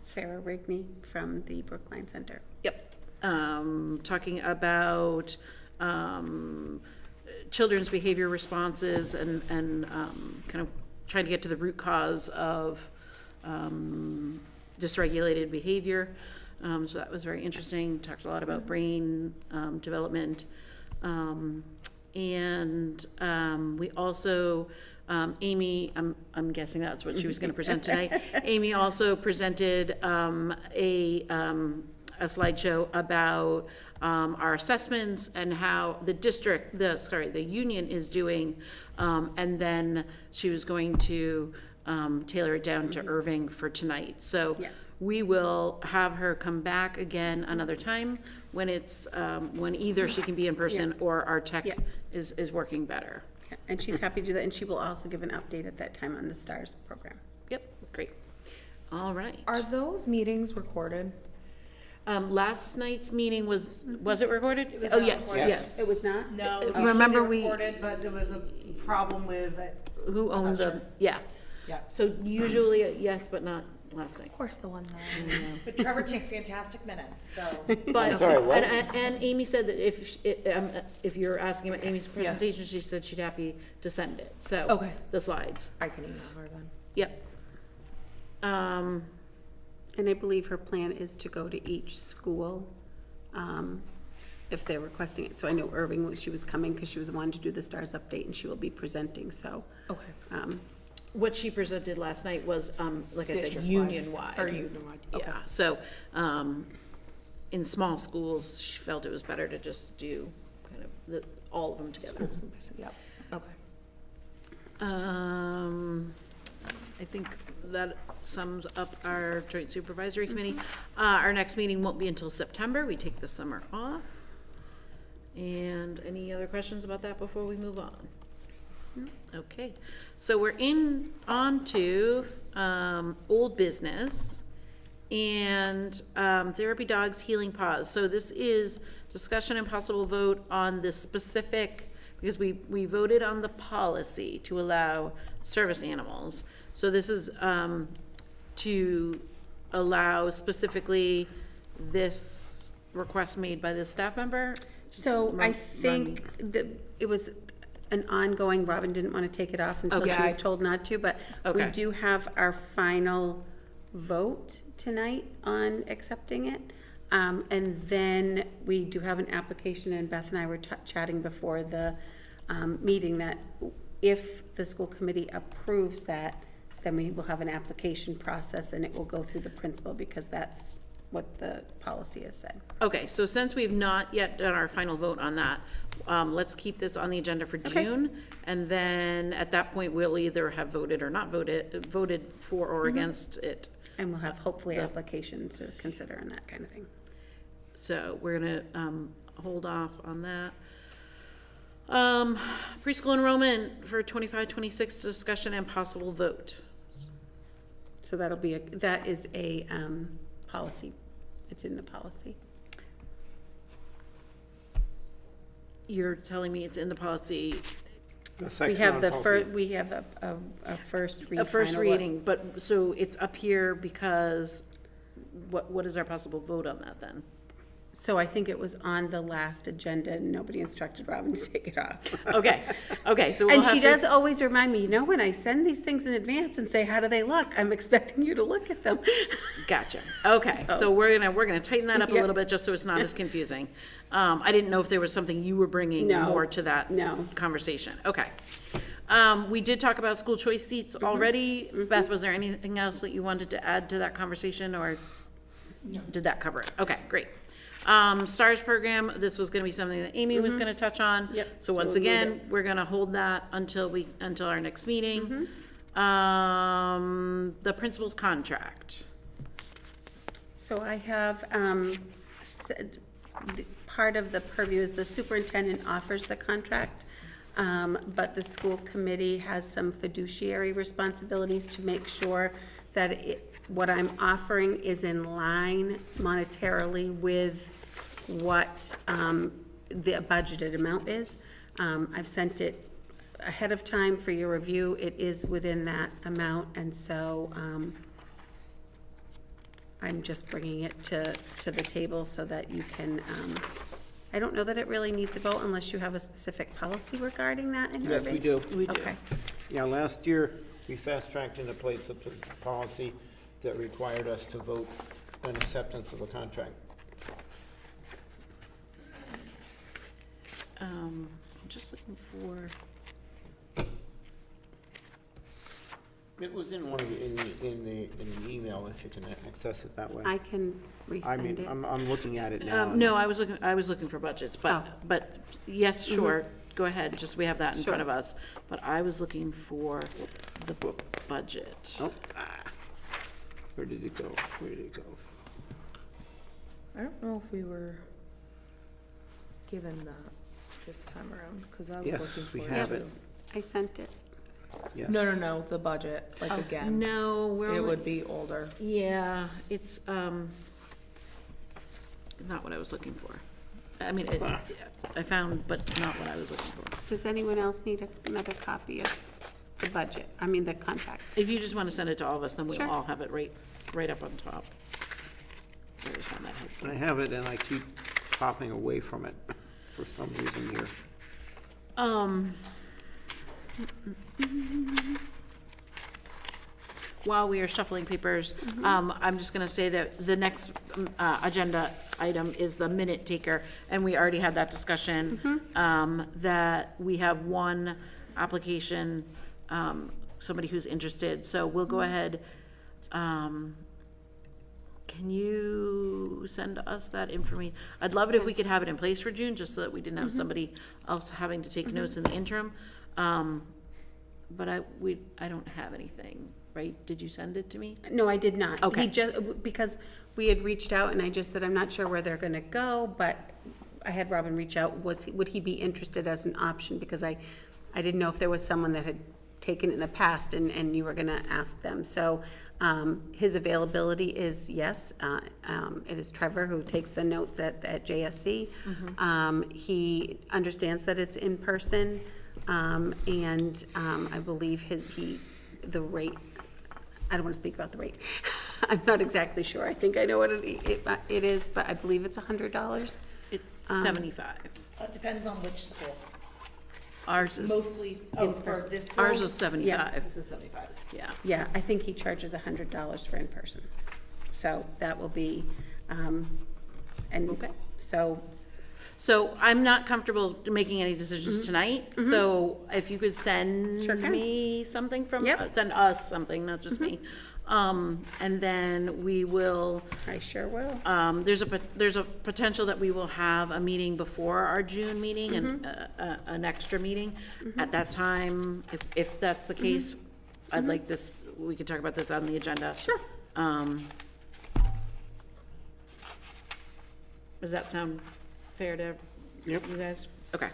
Sarah Rigney from the Brookline Center. yep, talking about children's behavior responses and kind of trying to get to the root cause of dysregulated behavior. So that was very interesting. Talked a lot about brain development. And we also, Amy, I'm guessing that's what she was going to present tonight. Amy also presented a slideshow about our assessments and how the union is doing, and then she was going to tailor it down to Erving for tonight. So Yeah. we will have her come back again another time when it's when either she can be in person or our tech Yeah. is working better. And she's happy to do that, and she will also give an update at that time on the STARS program. Yep, great. All right. Are those meetings recorded? Last night's meeting was it recorded? was Oh, not yes, recorded. yes. It was not? No, Remember usually we- they're recorded, but there was a problem with Who owned the, sure. yeah. Yeah. So usually, yes, but not last night. Of course, the one that. But Trevor takes fantastic minutes, so. But, sorry, what? and Amy said that if you're asking about Amy's presentation, she said she'd happy to send it, so. Okay. The slides, I can email her then. yep. And I believe her plan is to go to each school, if they're requesting it. So I know Erving, she was coming because she was wanting to do the STARS update, and she will be presenting, so. Okay. What she presented last night was, like I said, District-wide. union-wide. Or union-wide, okay. Yeah, so, in small schools, she felt it was better to just do kind of all of them together. Yep. Okay. I think that sums up our joint supervisory committee. Our next meeting won't be until September. We take the summer off. And any other questions about that before we move on? Okay, so we're on to old business. And Therapy Dogs Healing Paws. So this is discussion and possible vote on this specific, because we voted on the policy to allow service animals. So this is to allow specifically this request made by this staff member. So I think that it was an ongoing, Robin didn't want to take it off until she Okay. was told not to, but we Okay. do have our final vote tonight on accepting it. And then we do have an application, and Beth and I were chatting before the meeting that if the school committee approves that, then we will have an application process and it will go through the principal, because that's what the policy has said. Okay, so since we've not yet done our final vote on that, let's keep this on the agenda for June. And then at that point, we'll either have voted or not voted for or against it. And we'll have hopefully applications to consider and that kind of thing. So we're gonna hold off on that. Preschool enrollment for 25-26 discussion and possible vote. So that is a policy. It's in the policy. You're telling me it's in the policy, The We section have on the policy. we have a first read. a first final look. reading, but, so it's up here because, what is our possible vote on that then? So I think it was on the last agenda and nobody instructed Robin to take it off. Okay, so we'll And have she to- does always remind me, when I send these things in advance and say, how do they look? I'm expecting you to look at them. Gotcha. Okay, so we're gonna tighten that up a Yep. little bit, just so it's not as confusing. I didn't know if there was something you were bringing No. more to that No. conversation. Okay. We did talk about school choice seats already. Beth, was there anything else that you wanted to add to that conversation, or did that cover it? Okay, great. STARS program, this was gonna be something that Amy was gonna touch on. Yep. So So once we'll move again, we're gonna hold that until our next meeting. The principal's contract. So I have, part of the purview is the superintendent offers the contract, but the school committee has some fiduciary responsibilities to make sure that what I'm offering is in line monetarily with what the budgeted amount is. I've sent it ahead of time for your review. It is within that amount, and so I'm just bringing it to the table so that you can, I don't know that it really needs a vote unless you have a specific policy regarding that in Yes, Irving? we do. We do. Okay, Yeah, last year, we fast-tracked into place a policy that required us to vote on acceptance of the contract. I'm just looking for, It was in one of the, in the email, if you can access it that way. I can I resend mean, it. I'm looking at it now. no, I was looking for budgets, Oh. but yes, sure, go ahead, just we have that in front Sure. of us. But I was looking for the budget. Oh, where did it go? Where did it go? I don't know if we were given that this time around, because I was Yes, looking for we it have too. it. I sent it. Yes. No, the budget, like again, No, we're it only, would be older. yeah, it's, not what I was looking for. I mean, I found, but not what I was looking for. Does anyone else need another copy of the budget, the contract? If you just want to send it to all of us, then we'll Sure. all have it right up on top. I always found that helpful. I have it, and I keep popping away from it for some reason here. While we are shuffling papers, I'm just gonna say that the next, agenda item is the minute taker, and we already had that discussion. That we have one application, somebody who's interested, so we'll go ahead. Can you send us that information? I'd love it if we could have it in place for June, just so that we didn't have somebody else having to take notes in the interim. But I don't have anything, right? Did you send it to me? No, I did not. Okay. He just, because we had reached out and I just said, I'm not sure where they're gonna go, but I had Robin reach out, would he be interested as an option? Because I didn't know if there was someone that had taken in the past, and you were gonna ask them. So, his availability is, yes, it is Trevor who takes the notes at JSC. He understands that it's in person, and, I believe the rate, I don't wanna speak about the rate. I'm not exactly sure. I think I know what it is, but I believe it's $100. It's 75. It depends on which school. Ours is. Mostly, for this school. Ours is 75. This is 75. Yeah. Yeah, I think he charges $100 for in-person. So that will be, and Okay. so, So I'm not comfortable making any decisions tonight, so if you could send can. me something from, Yep. send us something, not just me. And then we will, I sure will. there's a potential that we will have a meeting before our June meeting and an extra meeting. At that time, if that's the case, I'd like this, we could talk about this on the agenda. Sure. Does that sound fair to you guys? Okay.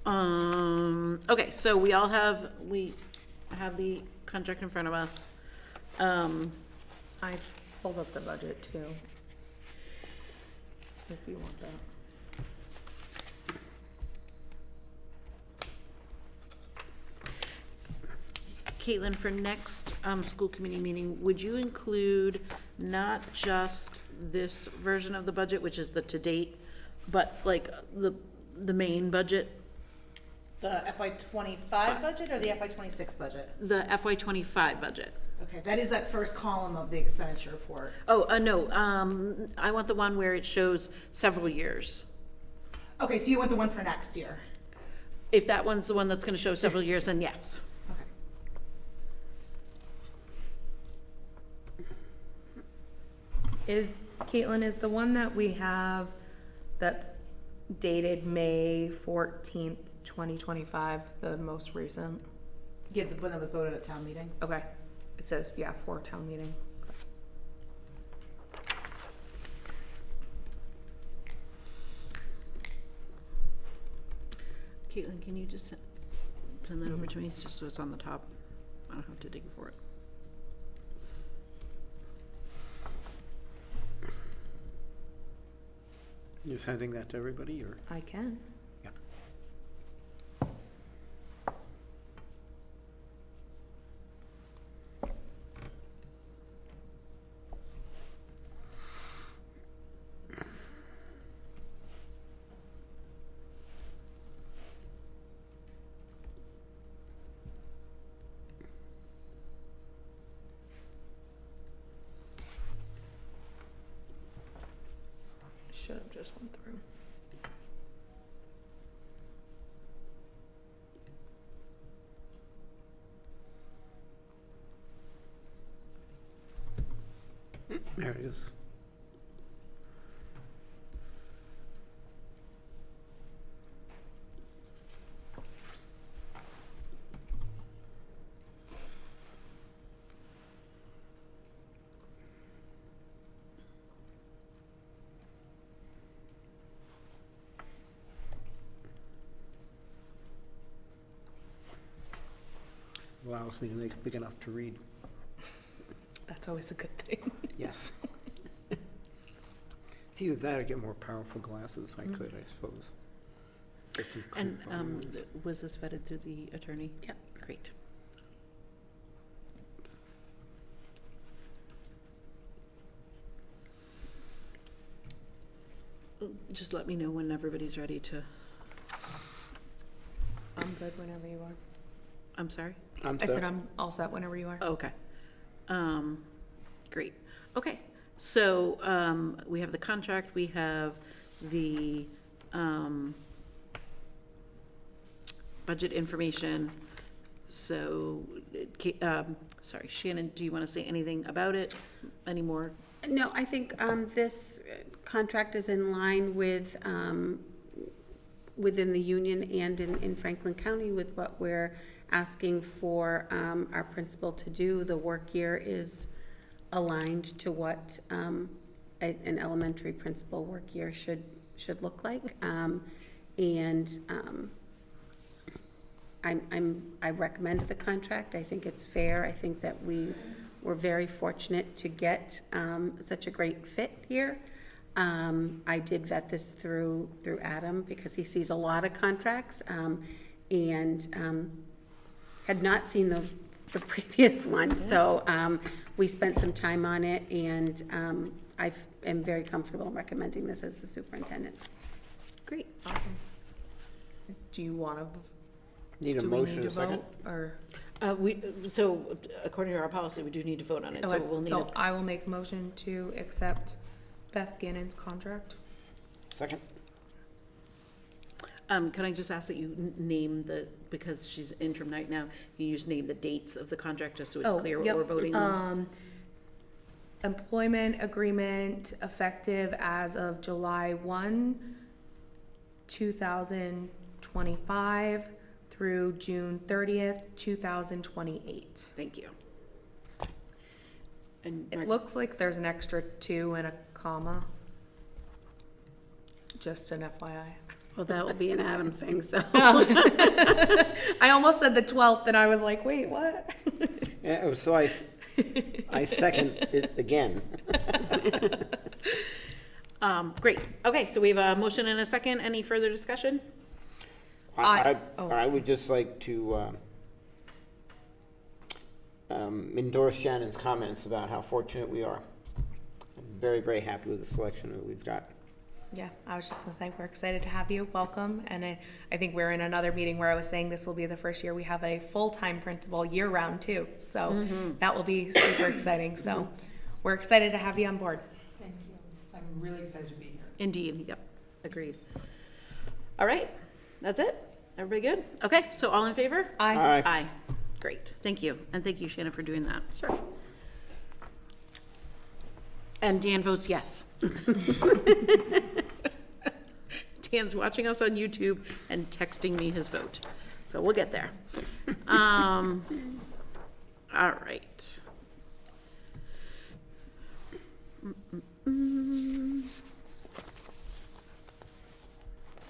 Okay, so we have the contract in front of us. I just pulled up the budget too. If you want that. Caitlin, for next, school committee meeting, would you include not just this version of the budget, which is the to-date, but like the main budget, The FY '25 budget or the FY '26 budget? the FY '25 budget? Okay, that is that first column of the expenditure report. Oh, no, I want the one where it shows several years. Okay, so you want the one for next year? If that one's the one that's gonna show several years, then yes. Okay. Caitlin, is the one that we have that's dated May 14th, 2025, the most recent? Yeah, the one that was voted at town meeting. Okay. It says, yeah, for town meeting. Caitlin, can you just send that over to me, just so it's on the top? I don't have to dig for it. You're sending that to everybody, or? I can. Yeah. Should have just went through. There it is. Allows me to make it big enough to read. That's always a good thing. Yes. It's either that or get more powerful glasses. I could, I suppose. Get some And, clear photos. was this vetted through the attorney? Yep. Great. Just let me know when everybody's ready to, I'm good whenever you are. I'm sorry? I'm I said sorry. I'm all set whenever you are. Oh, okay. Great. Okay, so, we have the contract, we have the, budget information. So, sorry, Shannon, do you want to say anything about it anymore? No, I think this contract is in line with, within the union and in Franklin County with what we're asking for our principal to do. The work year is aligned to what an elementary principal work year should look like. And I recommend the contract. I think it's fair. I think that we were very fortunate to get such a great fit here. I did vet this through Adam because he sees a lot of contracts, and had not seen the previous one. So we spent some time on it, and I am very comfortable recommending this as the superintendent. Great. Awesome. Do you want to, Need a do we motion need in to a second? vote, or? So according to our policy, we do need to vote on it, so Okay, we'll need so a, I will make a motion to accept Beth Gannon's contract. Second? can I just ask that you name because she's interim right now, you just name the dates of the contract, just so it's clear what yep. we're voting on? Employment agreement effective as of July 1, 2025 through June 30th, 2028. Thank you. And It looks like there's an extra 2 and a comma. Just an FYI. Well, that will be an Adam thing, so. I almost said the 12th and I was like, wait, what? Yeah, so I second it again. Great. Okay, so we have a motion and a second. Any further discussion? I would just like to endorse Shannon's comments about how fortunate we are. I'm very, very happy with the selection that we've got. Yeah, I was just gonna say, we're excited to have you. Welcome. And I think we're in another meeting where I was saying this will be the first year we have a full-time principal year-round too. So that will be super exciting. So we're excited to have you on board. Thank you. I'm really excited to be here. Indeed, yep, agreed. All right, that's it? Everybody good? Okay, so all in favor? Aye. Aye. Aye. Great, thank you. And thank you, Shannon, for doing that. Sure. And Dan votes yes. Dan's watching us on YouTube and texting me his vote. So we'll get there. All right.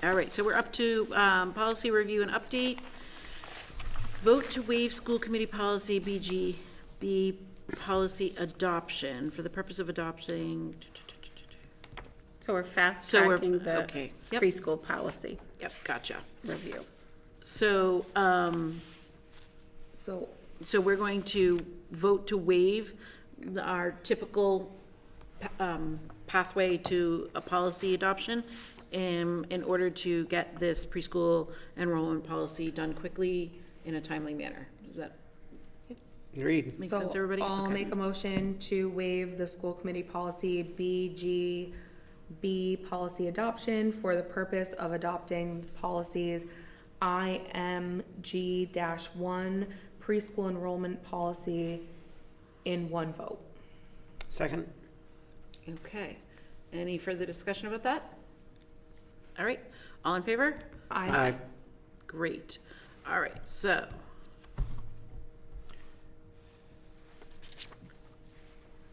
All right, so we're up to policy review and update. Vote to waive school committee policy BGB policy adoption for the purpose of adopting. So we're fast So we're- tracking the okay, yep. preschool policy Yep, gotcha. review. So, So so we're going to vote to waive our typical pathway to a policy adoption in order to get this preschool enrollment policy done quickly in a timely manner. Does that Agreed. make sense, everybody? I'll Okay. make a motion to waive the school committee policy BGB policy adoption for the purpose of adopting policies IMG-1 preschool enrollment policy in one vote. Second? Okay. Any further discussion about that? All right. All in favor? Aye. Great. All right, so.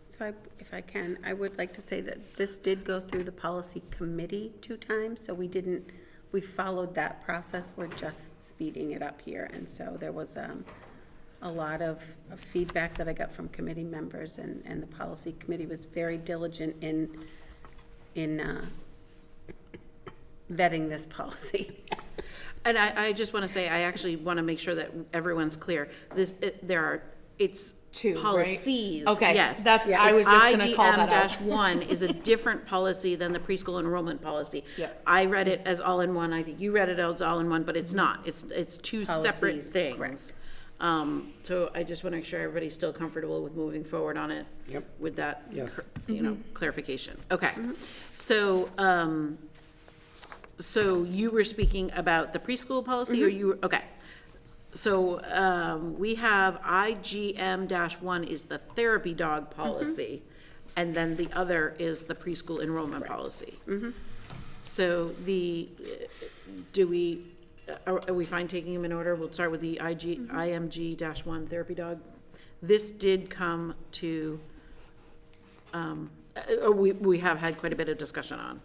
So if I can, I would like to say that this did go through the policy committee 2 times, so we followed that process. We're just speeding it up here. And so there was a lot of feedback that I got from committee members, and the policy committee was very diligent in vetting this policy. And I just want to say, I actually want to make sure that everyone's clear. It's 2, right? policies. Okay, Yes. that's- I was just gonna call that out. IGM-1 is a different policy than the preschool enrollment policy. Yep. I read it as all in one. I think you read it as all in one, but it's not. It's 2 separate Policies, things. So I just want to make sure everybody's still comfortable with moving forward on it. Yep. With that, Yes. Clarification. Okay. So, so you were speaking about the preschool policy, or you were, okay. So, we have IGM-1 is the therapy dog policy, and then the other is the preschool enrollment policy. So are we fine taking them in order? We'll start with the IMG-1 therapy dog. This did come to, we have had quite a bit of discussion on.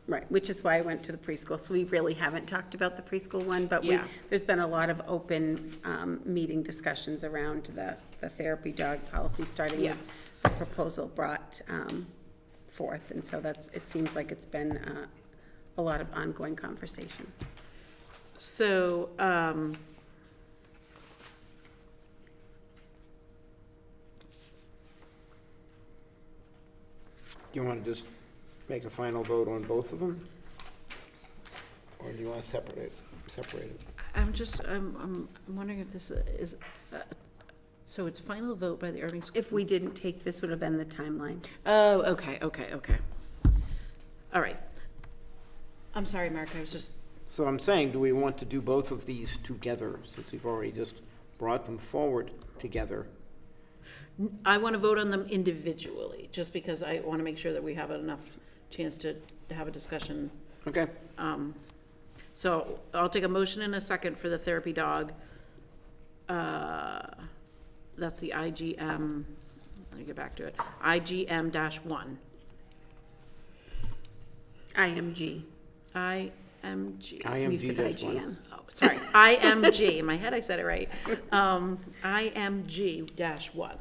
Right, which is why I went to the preschool, so we really haven't talked about the preschool one, but Yeah. there's been a lot of open, meeting discussions around the therapy dog policy, starting with the proposal brought, forth, and so it seems like it's been, a lot of ongoing conversation. So, Do you want to just make a final vote on both of them? Or do you want to separate it? I'm wondering if this is, so it's final vote by the Erving School? If we didn't take, this would have been the timeline. Oh, okay. All right. I'm sorry, Mark, I was just, So I'm saying, do we want to do both of these together, since we've already just brought them forward together? I want to vote on them individually, just because I want to make sure that we have enough chance to have a discussion. Okay. So I'll take a motion in a second for the therapy dog. That's the IGM, let me get back to it, IGM-1. IMG. IMG. You said IMG-1. IGM. Oh, sorry, IMG. In my head, I said it right. IMG-1.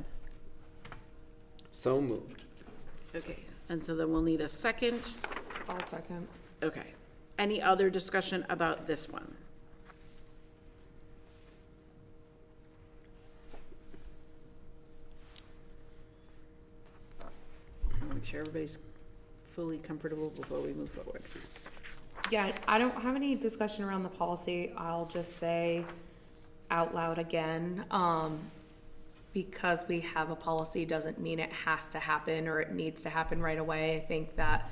So moved. Okay, and so then we'll need a second. I'll second. Okay. Any other discussion about this one? I'll make sure everybody's fully comfortable before we move forward. Yeah, I don't have any discussion around the policy. I'll just say out loud again, because we have a policy doesn't mean it has to happen or it needs to happen right away. I think that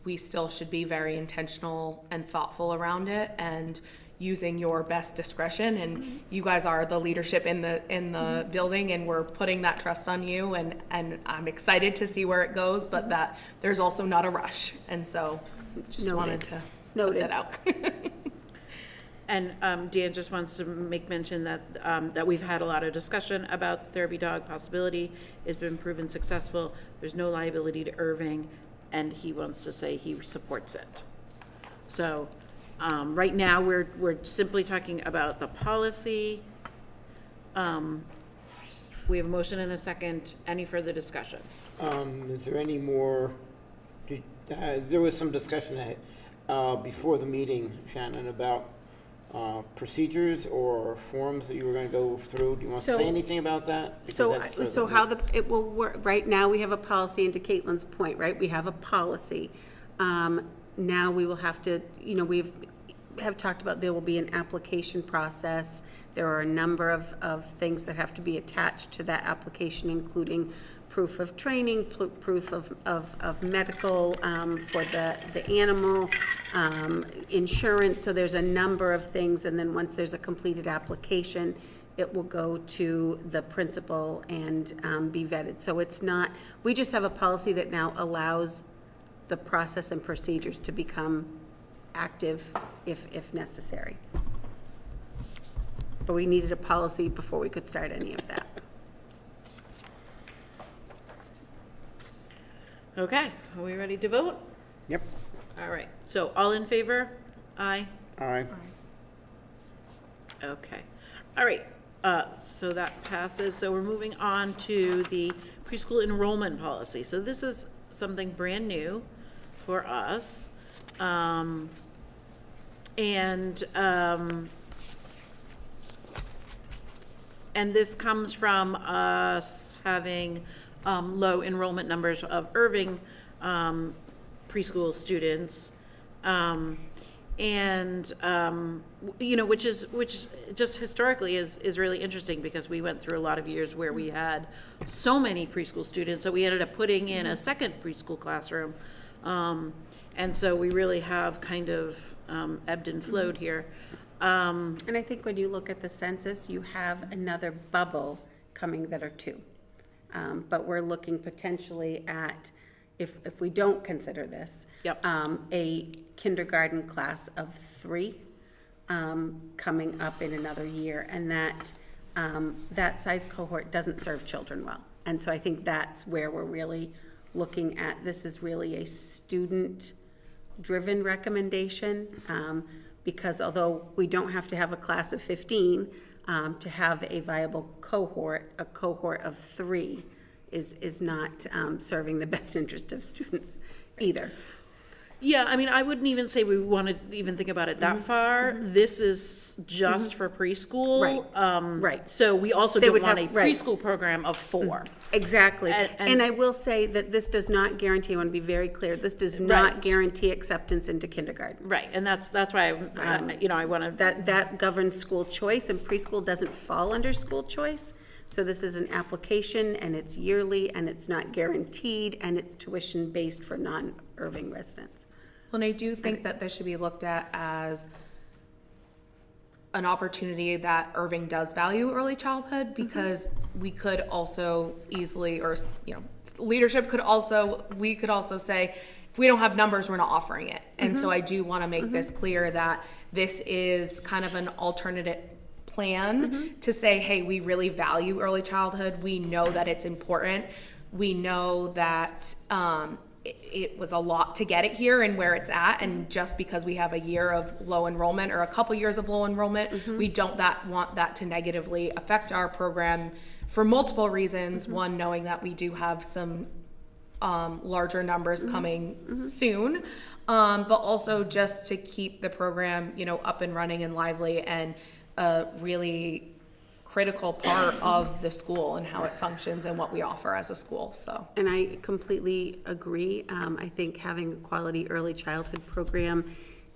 we still should be very intentional and thoughtful around it and using your best discretion. And you guys are the leadership in the building, and we're putting that trust on you, and I'm excited to see where it goes, but that there's also not a rush. And so just Noted. wanted to put Noted. that out. And Dan just wants to make mention that, that we've had a lot of discussion about therapy dog possibility. It's been proven successful. There's no liability to Erving, and he wants to say he supports it. So, right now, we're simply talking about the policy. We have a motion and a second. Any further discussion? Is there any more, there was some discussion before the meeting, Shannon, about procedures or forms that you were going to go through. Do you want to So- say anything about that? Because So, that's, so how it will work, right now, we have a policy, and to Caitlin's point, right, we have a policy. Now we will have to, we have talked about there will be an application process. There are a number of things that have to be attached to that application, including proof of training, proof of medical for the animal, insurance. So there's a number of things, and then once there's a completed application, it will go to the principal and be vetted. So it's not, we just have a policy that now allows the process and procedures to become active if necessary. But we needed a policy before we could start any of that. Okay, are we ready to vote? Yep. All right, so all in favor? Aye. All right. Okay. All right, so that passes. So we're moving on to the preschool enrollment policy. So this is something brand new for us. And this comes from us having low enrollment numbers of Erving preschool students. Which just historically is really interesting, because we went through a lot of years where we had so many preschool students that we ended up putting in a second preschool classroom. And so we really have kind of ebbed and flowed here. And I think when you look at the census, you have another bubble coming that are two. But we're looking potentially at, if we don't consider this, Yep. A kindergarten class of 3 coming up in another year, and that size cohort doesn't serve children well. And so I think that's where we're really looking at, this is really a student driven recommendation, because although we don't have to have a class of 15, to have a viable cohort, a cohort of 3 is not serving the best interest of students either. Yeah, I mean, I wouldn't even say we want to even think about it that far. This is just for preschool. Right, right. So we also They don't would want a have- right. preschool program of 4. Exactly. And- And I will say that this does not guarantee, I want to be very clear, this does not Right. guarantee acceptance into kindergarten. Right, and that's why, I want to. That governs school choice, and preschool doesn't fall under school choice. So this is an application, and it's yearly, and it's not guaranteed, and it's tuition-based for non-Erving residents. Well, and I do think that this should be looked at as an opportunity that Erving does value early childhood, because we could also easily, or, leadership could also, we could also say, if we don't have numbers, we're not offering it. And so I do want to make this clear that this is kind of an alternative plan to say, hey, we really value early childhood. We know that it's important. We know that it was a lot to get it here and where it's at. And just because we have a year of low enrollment or a couple years of low enrollment, we don't want that to negatively affect our program for multiple reasons. One, knowing that we do have some larger numbers coming soon, but also just to keep the program, up and running and lively, and a really critical part of the school and how it functions and what we offer as a school. So, And I completely agree. I think having a quality early childhood program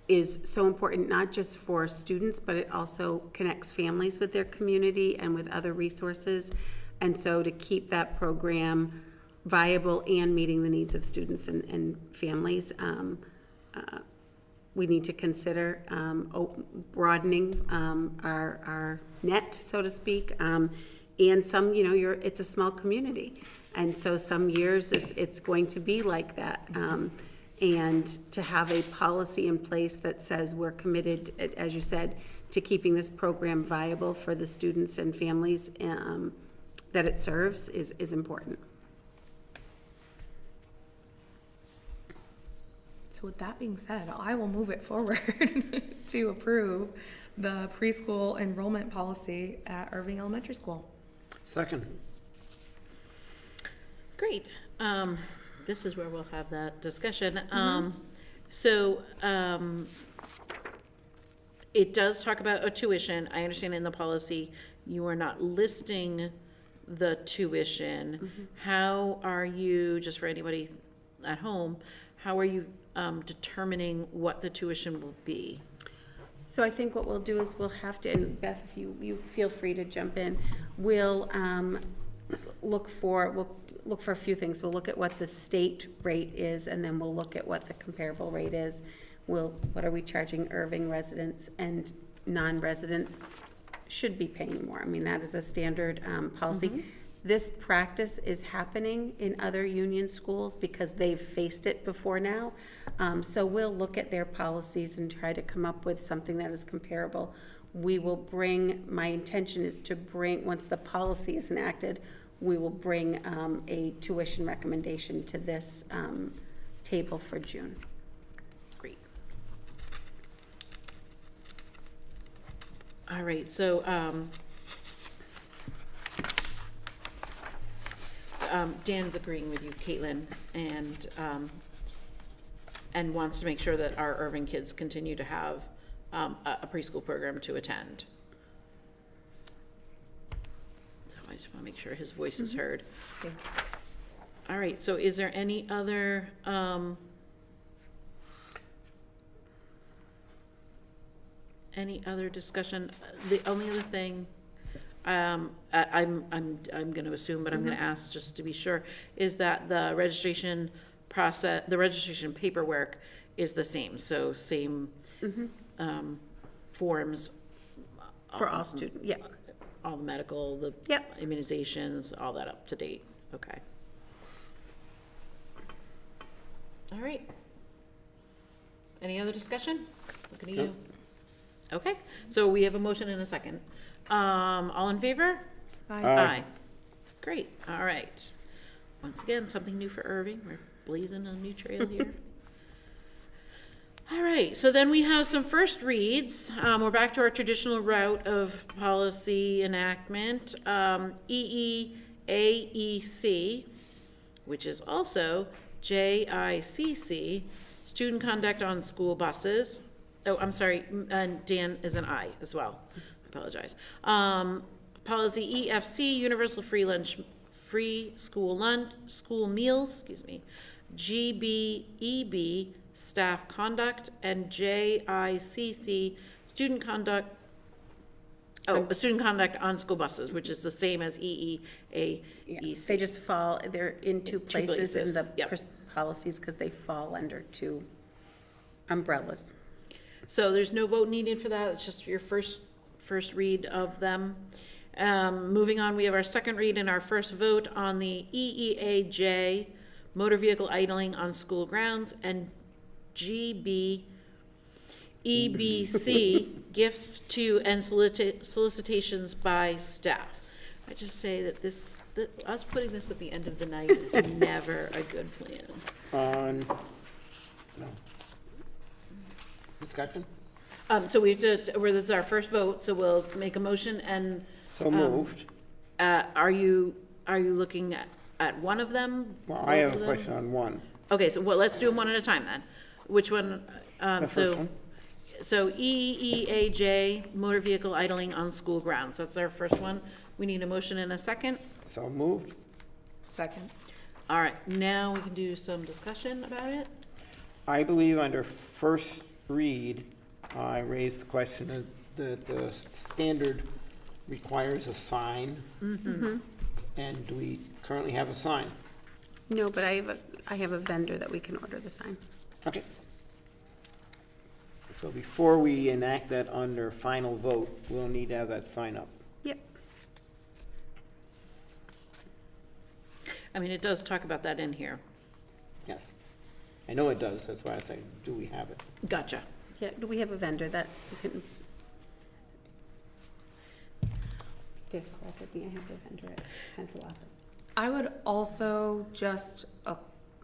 is so important, not just for students, but it also connects families with their community and with other resources. And so to keep that program viable and meeting the needs of students and families, we need to consider broadening our net, so to speak. And some, it's a small community. And so some years it's going to be like that. And to have a policy in place that says we're committed, as you said, to keeping this program viable for the students and families that it serves is important. so with that being said, I will move it forward to approve the preschool enrollment policy at Erving Elementary School. Second. Great. This is where we'll have that discussion. It does talk about a tuition. I understand in the policy you are not listing the tuition. How are you, just for anybody at home, how are you determining what the tuition will be? So I think what we'll do is we'll have to, and Beth, if you feel free to jump in, we'll look for a few things. We'll look at what the state rate is, and then we'll look at what the comparable rate is. What are we charging Erving residents, and non-residents should be paying more. I mean, that is a standard policy. This practice is happening in other union schools because they've faced it before now. So we'll look at their policies and try to come up with something that is comparable. My intention is to bring, once the policy is enacted, we will bring a tuition recommendation to this table for June. Great. All right, so Dan's agreeing with you, Caitlin, and wants to make sure that our Erving kids continue to have a preschool program to attend. So I just want to make sure his voice is heard. All right, so is there any other discussion? The only other thing I'm going to assume, but I'm going to ask just to be sure, is that the registration process, the registration paperwork is the same. So same forms For all students, yeah. all the medical, the Yep. immunizations, all that up to date. Okay. All right. Any other discussion? Looking at you. Okay, so we have a motion and a second. All in favor? Aye. Great, all right. Once again, something new for Erving. We're blazing a new trail here. All right, so then we have some first reads. We're back to our traditional route of policy enactment. EEAEC, which is also JICC, student conduct on school buses. Oh, I'm sorry, and Dan is an I as well. I apologize. Policy EFC, universal free lunch, free school meals, excuse me. GBEB, staff conduct, and JICC, student conduct on school buses, which is the same as EEAEC. They just fall, they're in two places in the yep. policies because they fall under two umbrellas. So there's no vote needed for that, it's just your first read of them. Moving on, we have our second read and our first vote on the EEAJ, motor vehicle idling on school grounds, and GBEBC, gifts to and solicitations by staff. I just say that us putting this at the end of the night is never a good plan. No. Discussion? So we have to, this is our first vote, so we'll make a motion and. So moved. Are you looking at one of them? Well, I have both a of them? question on one. Okay, so let's do them one at a time then. Which one? The first one. So EEAJ, motor vehicle idling on school grounds. That's our first one. We need a motion and a second. So moved. Second. All right, now we can do some discussion about it. I believe under first read, I raised the question that the standard requires a sign. Mm-hmm. And do we currently have a sign? No, but I have a vendor that we can order the sign. Okay. So before we enact that under final vote, we'll need to have that sign up. Yep. I mean, it does talk about that in here. Yes. I know it does, that's why I say, do we have it? Gotcha. Yeah, do we have a vendor that we can? Dick called me, I have the vendor at central office. I would also just a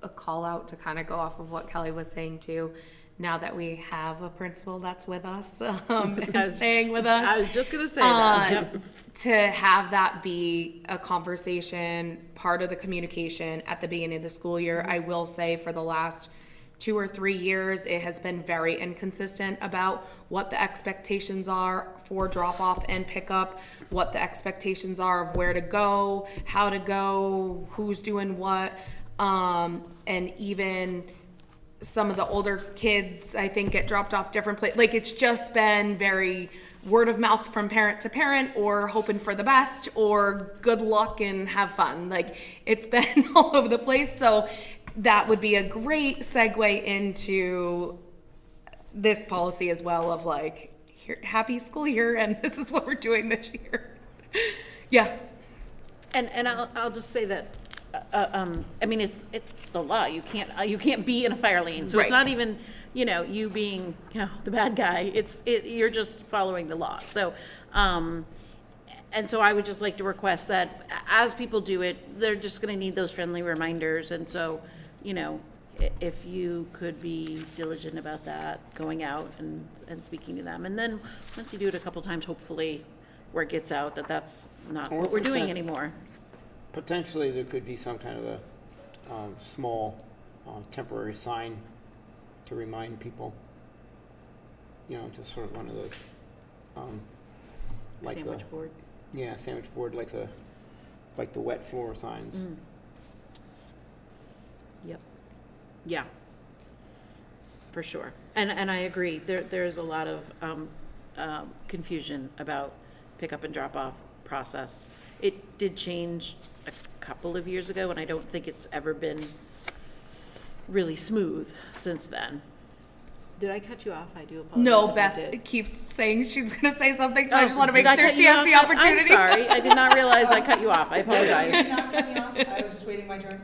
call out to kind of go off of what Kelly was saying too. Now that we have a principal that's with us and staying with us, I was just gonna say that. Yep. to have that be a conversation, part of the communication at the beginning of the school year. I will say for the last 2 or 3 years, it has been very inconsistent about what the expectations are for drop off and pickup, what the expectations are of where to go, how to go, who's doing what, and even some of the older kids, I think, get dropped off different places. Like, it's just been very word of mouth from parent to parent, or hoping for the best, or good luck and have fun. Like, it's been all over the place. So that would be a great segue into this policy as well, of like, here, happy school year, and this is what we're doing this year. Yeah. And I'll just say that, I mean, it's the law. You can't be in a fire lane. So it's Right. not even, you being, the bad guy. You're just following the law. So, and so I would just like to request that as people do it, they're just going to need those friendly reminders. And so, if you could be diligent about that, going out and speaking to them. And then once you do it a couple times, hopefully word gets out that that's not what we're doing 4%. anymore. Potentially, there could be some kind of a small temporary sign to remind people. Just sort of one of those, like Sandwich board. Yeah, sandwich board, like the wet floor signs. Yep. Yeah. For sure. And I agree. There's a lot of confusion about pickup and drop off process. It did change a couple of years ago, and I don't think it's ever been really smooth since then. Did I cut you off? I do apologize. No, if I Beth did. keeps saying she's going to say something, so I Oh, just want to did make I sure cut she you has off? the opportunity. I'm sorry. I did not realize I cut you off. I apologize. Not cut me off. I was just waiting my turn.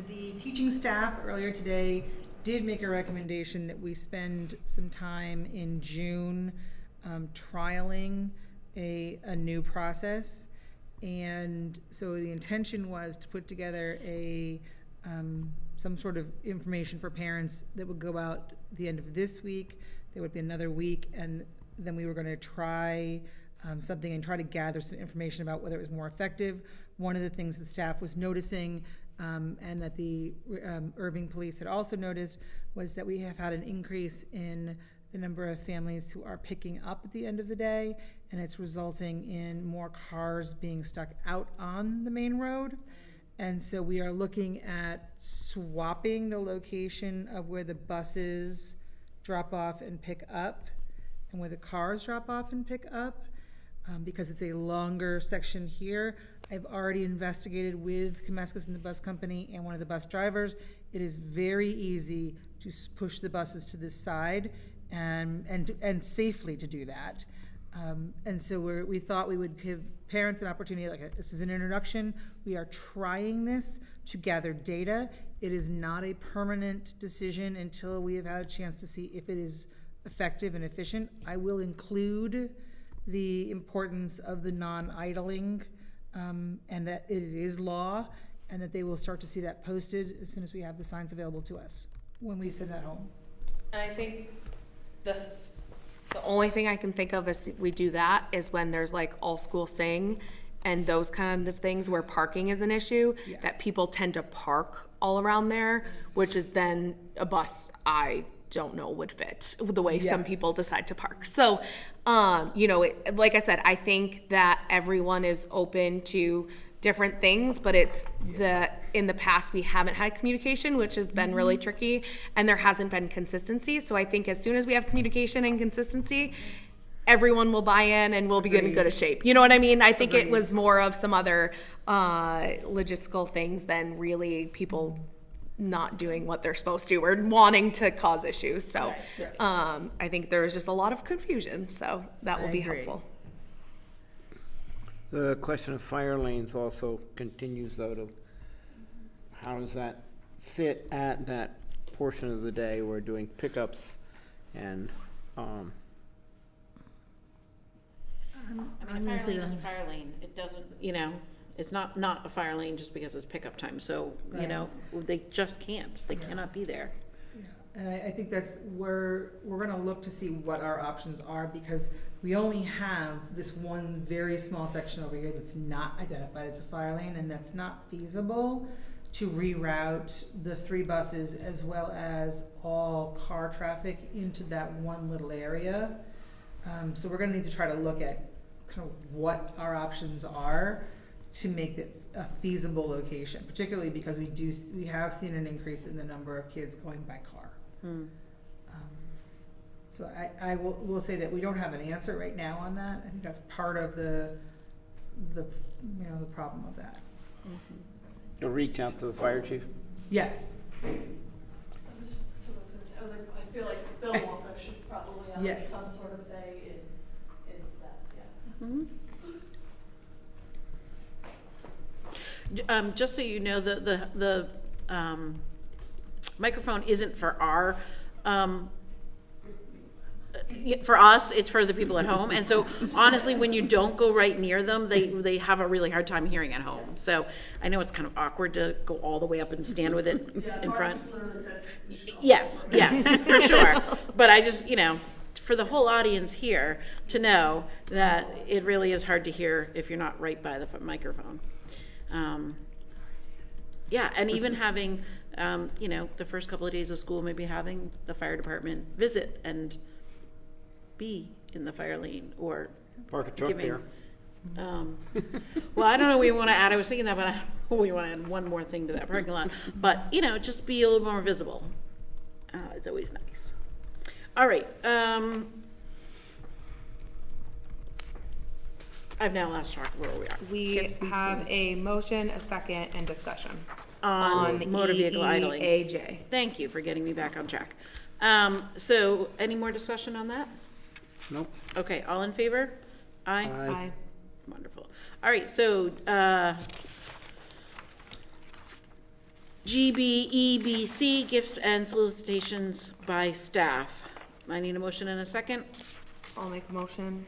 The teaching staff earlier today did make a recommendation that we spend some time in June trialing a new process. And so the intention was to put together a some sort of information for parents that would go out the end of this week. There would be another week, and then we were going to try something and try to gather some information about whether it was more effective. One of the things the staff was noticing, and that the Erving Police had also noticed, was that we have had an increase in the number of families who are picking up at the end of the day, and it's resulting in more cars being stuck out on the main road. And so we are looking at swapping the location of where the buses drop off and pick up and where the cars drop off and pick up, because it's a longer section here. I've already investigated with Comescus and the bus company and one of the bus drivers. It is very easy to push the buses to this side and safely to do that. And so we thought we would give parents an opportunity, this is an introduction. We are trying this to gather data. It is not a permanent decision until we have had a chance to see if it is effective and efficient. I will include the importance of the non-idling, and that it is law, and that they will start to see that posted as soon as we have the signs available to us when we send that home. And I think the only thing I can think of is we do that is when there's like all school sing and those kind of things where parking is an issue, Yes. that people tend to park all around there, which is then a bus I don't know would fit the way some Yes. people decide to park. So, like I said, I think that everyone is open to different things, but it's in the past we haven't had communication, which has been really tricky, and there hasn't been consistency. So I think as soon as we have communication and consistency, everyone will buy in and we'll be in good a shape. You know what I mean? I think it was more of some other logistical things than really people not doing what they're supposed to or wanting to cause issues. So Yes. I think there was just a lot of confusion. So that will be agree. helpful. The question of fire lanes also continues, though, to how does that sit at that portion of the day we're doing pickups and, I mean, a I'm gonna fire say lane is a that. fire lane. It doesn't, it's not a fire lane just because it's pickup time. So, they just can't. They cannot be there. And I think that's where we're gonna look to see what our options are, because we only have this one very small section over here that's not identified as a fire lane, and that's not feasible to reroute the 3 buses as well as all car traffic into that one little area. So we're gonna need to try to look at kind of what our options are to make it a feasible location, particularly because we have seen an increase in the number of kids going by car. So I will say that we don't have an answer right now on that. I think that's part of the problem of that. you'll reach out to the fire chief? Yes, I was like, I feel like Bill Walker should probably have Yes. some sort of say in that, yeah. Just so you know, the microphone isn't for our, for us, it's for the people at home. And so honestly, when you don't go right near them, they have a really hard time hearing at home. So I know it's kind of awkward to go all the way up and stand with it in front. Marcus literally said, Yes, for sure. But I just, for the whole audience here to know that it really is hard to hear if you're not right by the microphone. Yeah, and even having, the first couple of days of school, maybe having the fire department visit and be in the fire lane, or Park a truck giving. there. Well, I don't know what we want to add. I was thinking that, but I don't know we want to add one more thing to that parking lot. But, just be a little more visible. It's always nice. All right. I've now lost track of where we are. We have a motion, a second, and discussion On motor vehicle idling. EEAJ. Thank you for getting me back on track. So any more discussion on that? Nope. Okay, all in favor? Aye. Aye. Aye. Wonderful. All right, so, GBEBC, gifts and solicitations by staff. I need a motion and a second. I'll make a motion.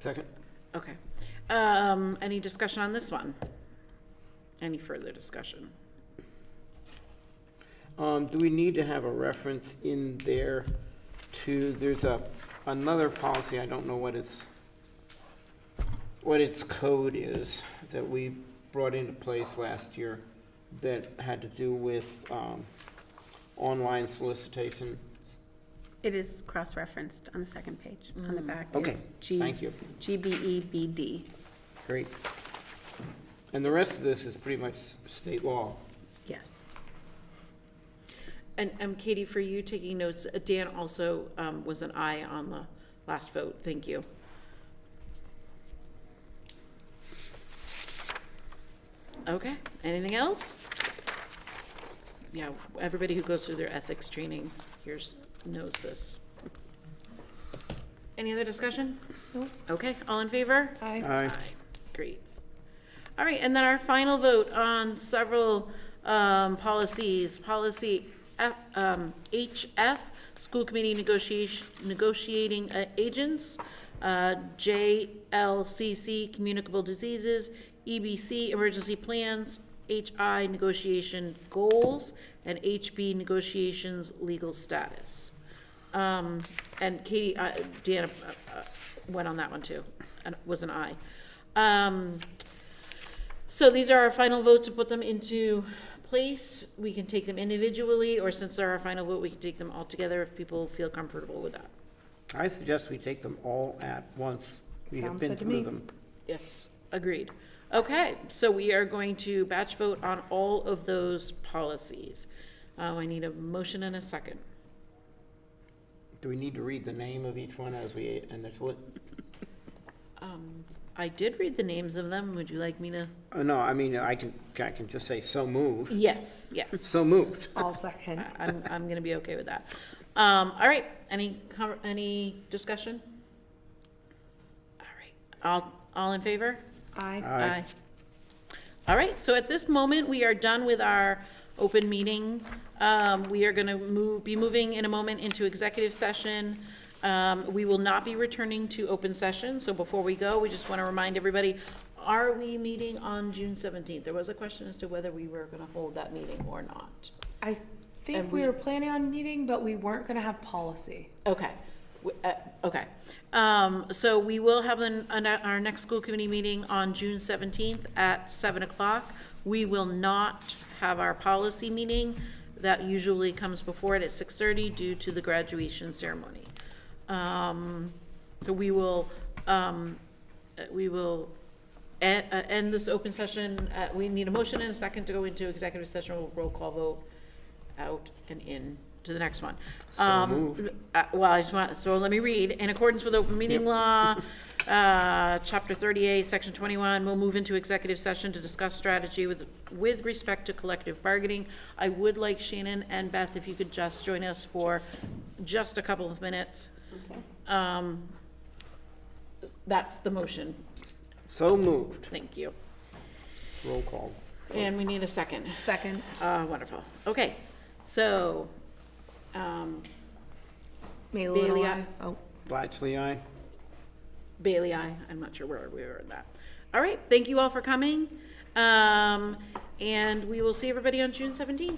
Second? Okay. Any discussion on this one? Any further discussion? Do we need to have a reference in there to, there's another policy, I don't know what its code is, that we brought into place last year that had to do with online solicitation. It is cross-referenced on the second page, on the back. Okay, It's thank you. GBEBD. Great. And the rest of this is pretty much state law. Yes. And Katie, for you taking notes, Dan also was an aye on the last vote. Thank you. Okay, anything else? Yeah, everybody who goes through their ethics training knows this. Any other discussion? No. Okay, all in favor? Aye. Great. All right, and then our final vote on several policies. Policy HF, School Committee Negotiating Agents, JLCC, Communicable Diseases, EBC, Emergency Plans, HI, Negotiation Goals, and HB, Negotiations Legal Status. And Katie, Dan went on that one too, and was an aye. So these are our final votes to put them into place. We can take them individually, or since they're our final vote, we can take them all together if people feel comfortable with that. I suggest we take them all at once. We have Sounds been good to through me. them. Yes, agreed. Okay, so we are going to batch vote on all of those policies. I need a motion and a second. Do we need to read the name of each one as we initial it? I did read the names of them. Would you like me to? Oh, no, I mean, I can just say so moved. Yes. So moved. I'll second. I'm gonna be okay with that. All right, any discussion? All right, all in favor? Aye. Aye. All right, so at this moment, we are done with our open meeting. We are gonna be moving in a moment into executive session. We will not be returning to open session, so before we go, we just wanna remind everybody, are we meeting on June 17th? There was a question as to whether we were gonna hold that meeting or not. I think And we we- were planning on meeting, but we weren't gonna have policy. Okay, okay. So we will have our next school committee meeting on June 17th at 7 o'clock. We will not have our policy meeting. That usually comes before it at 6:30 due to the graduation ceremony. So we will end this open session. We need a motion and a second to go into executive session. We'll roll call vote out and in to the next one. moved. So let me read. In accordance with open meeting law, chapter 38, section 21, we'll move into executive session to discuss strategy with respect to collective bargaining. I would like Shannon and Beth, if you could just join us for just a couple of minutes. That's the motion. So moved. Thank you. Roll call. And we need a second. Second. Wonderful. Okay, so, Bailey, aye. Oh. Blatchley, aye. Bailey, aye. I'm not sure where we were in that. All right, thank you all for coming. And we will see everybody on June 17th.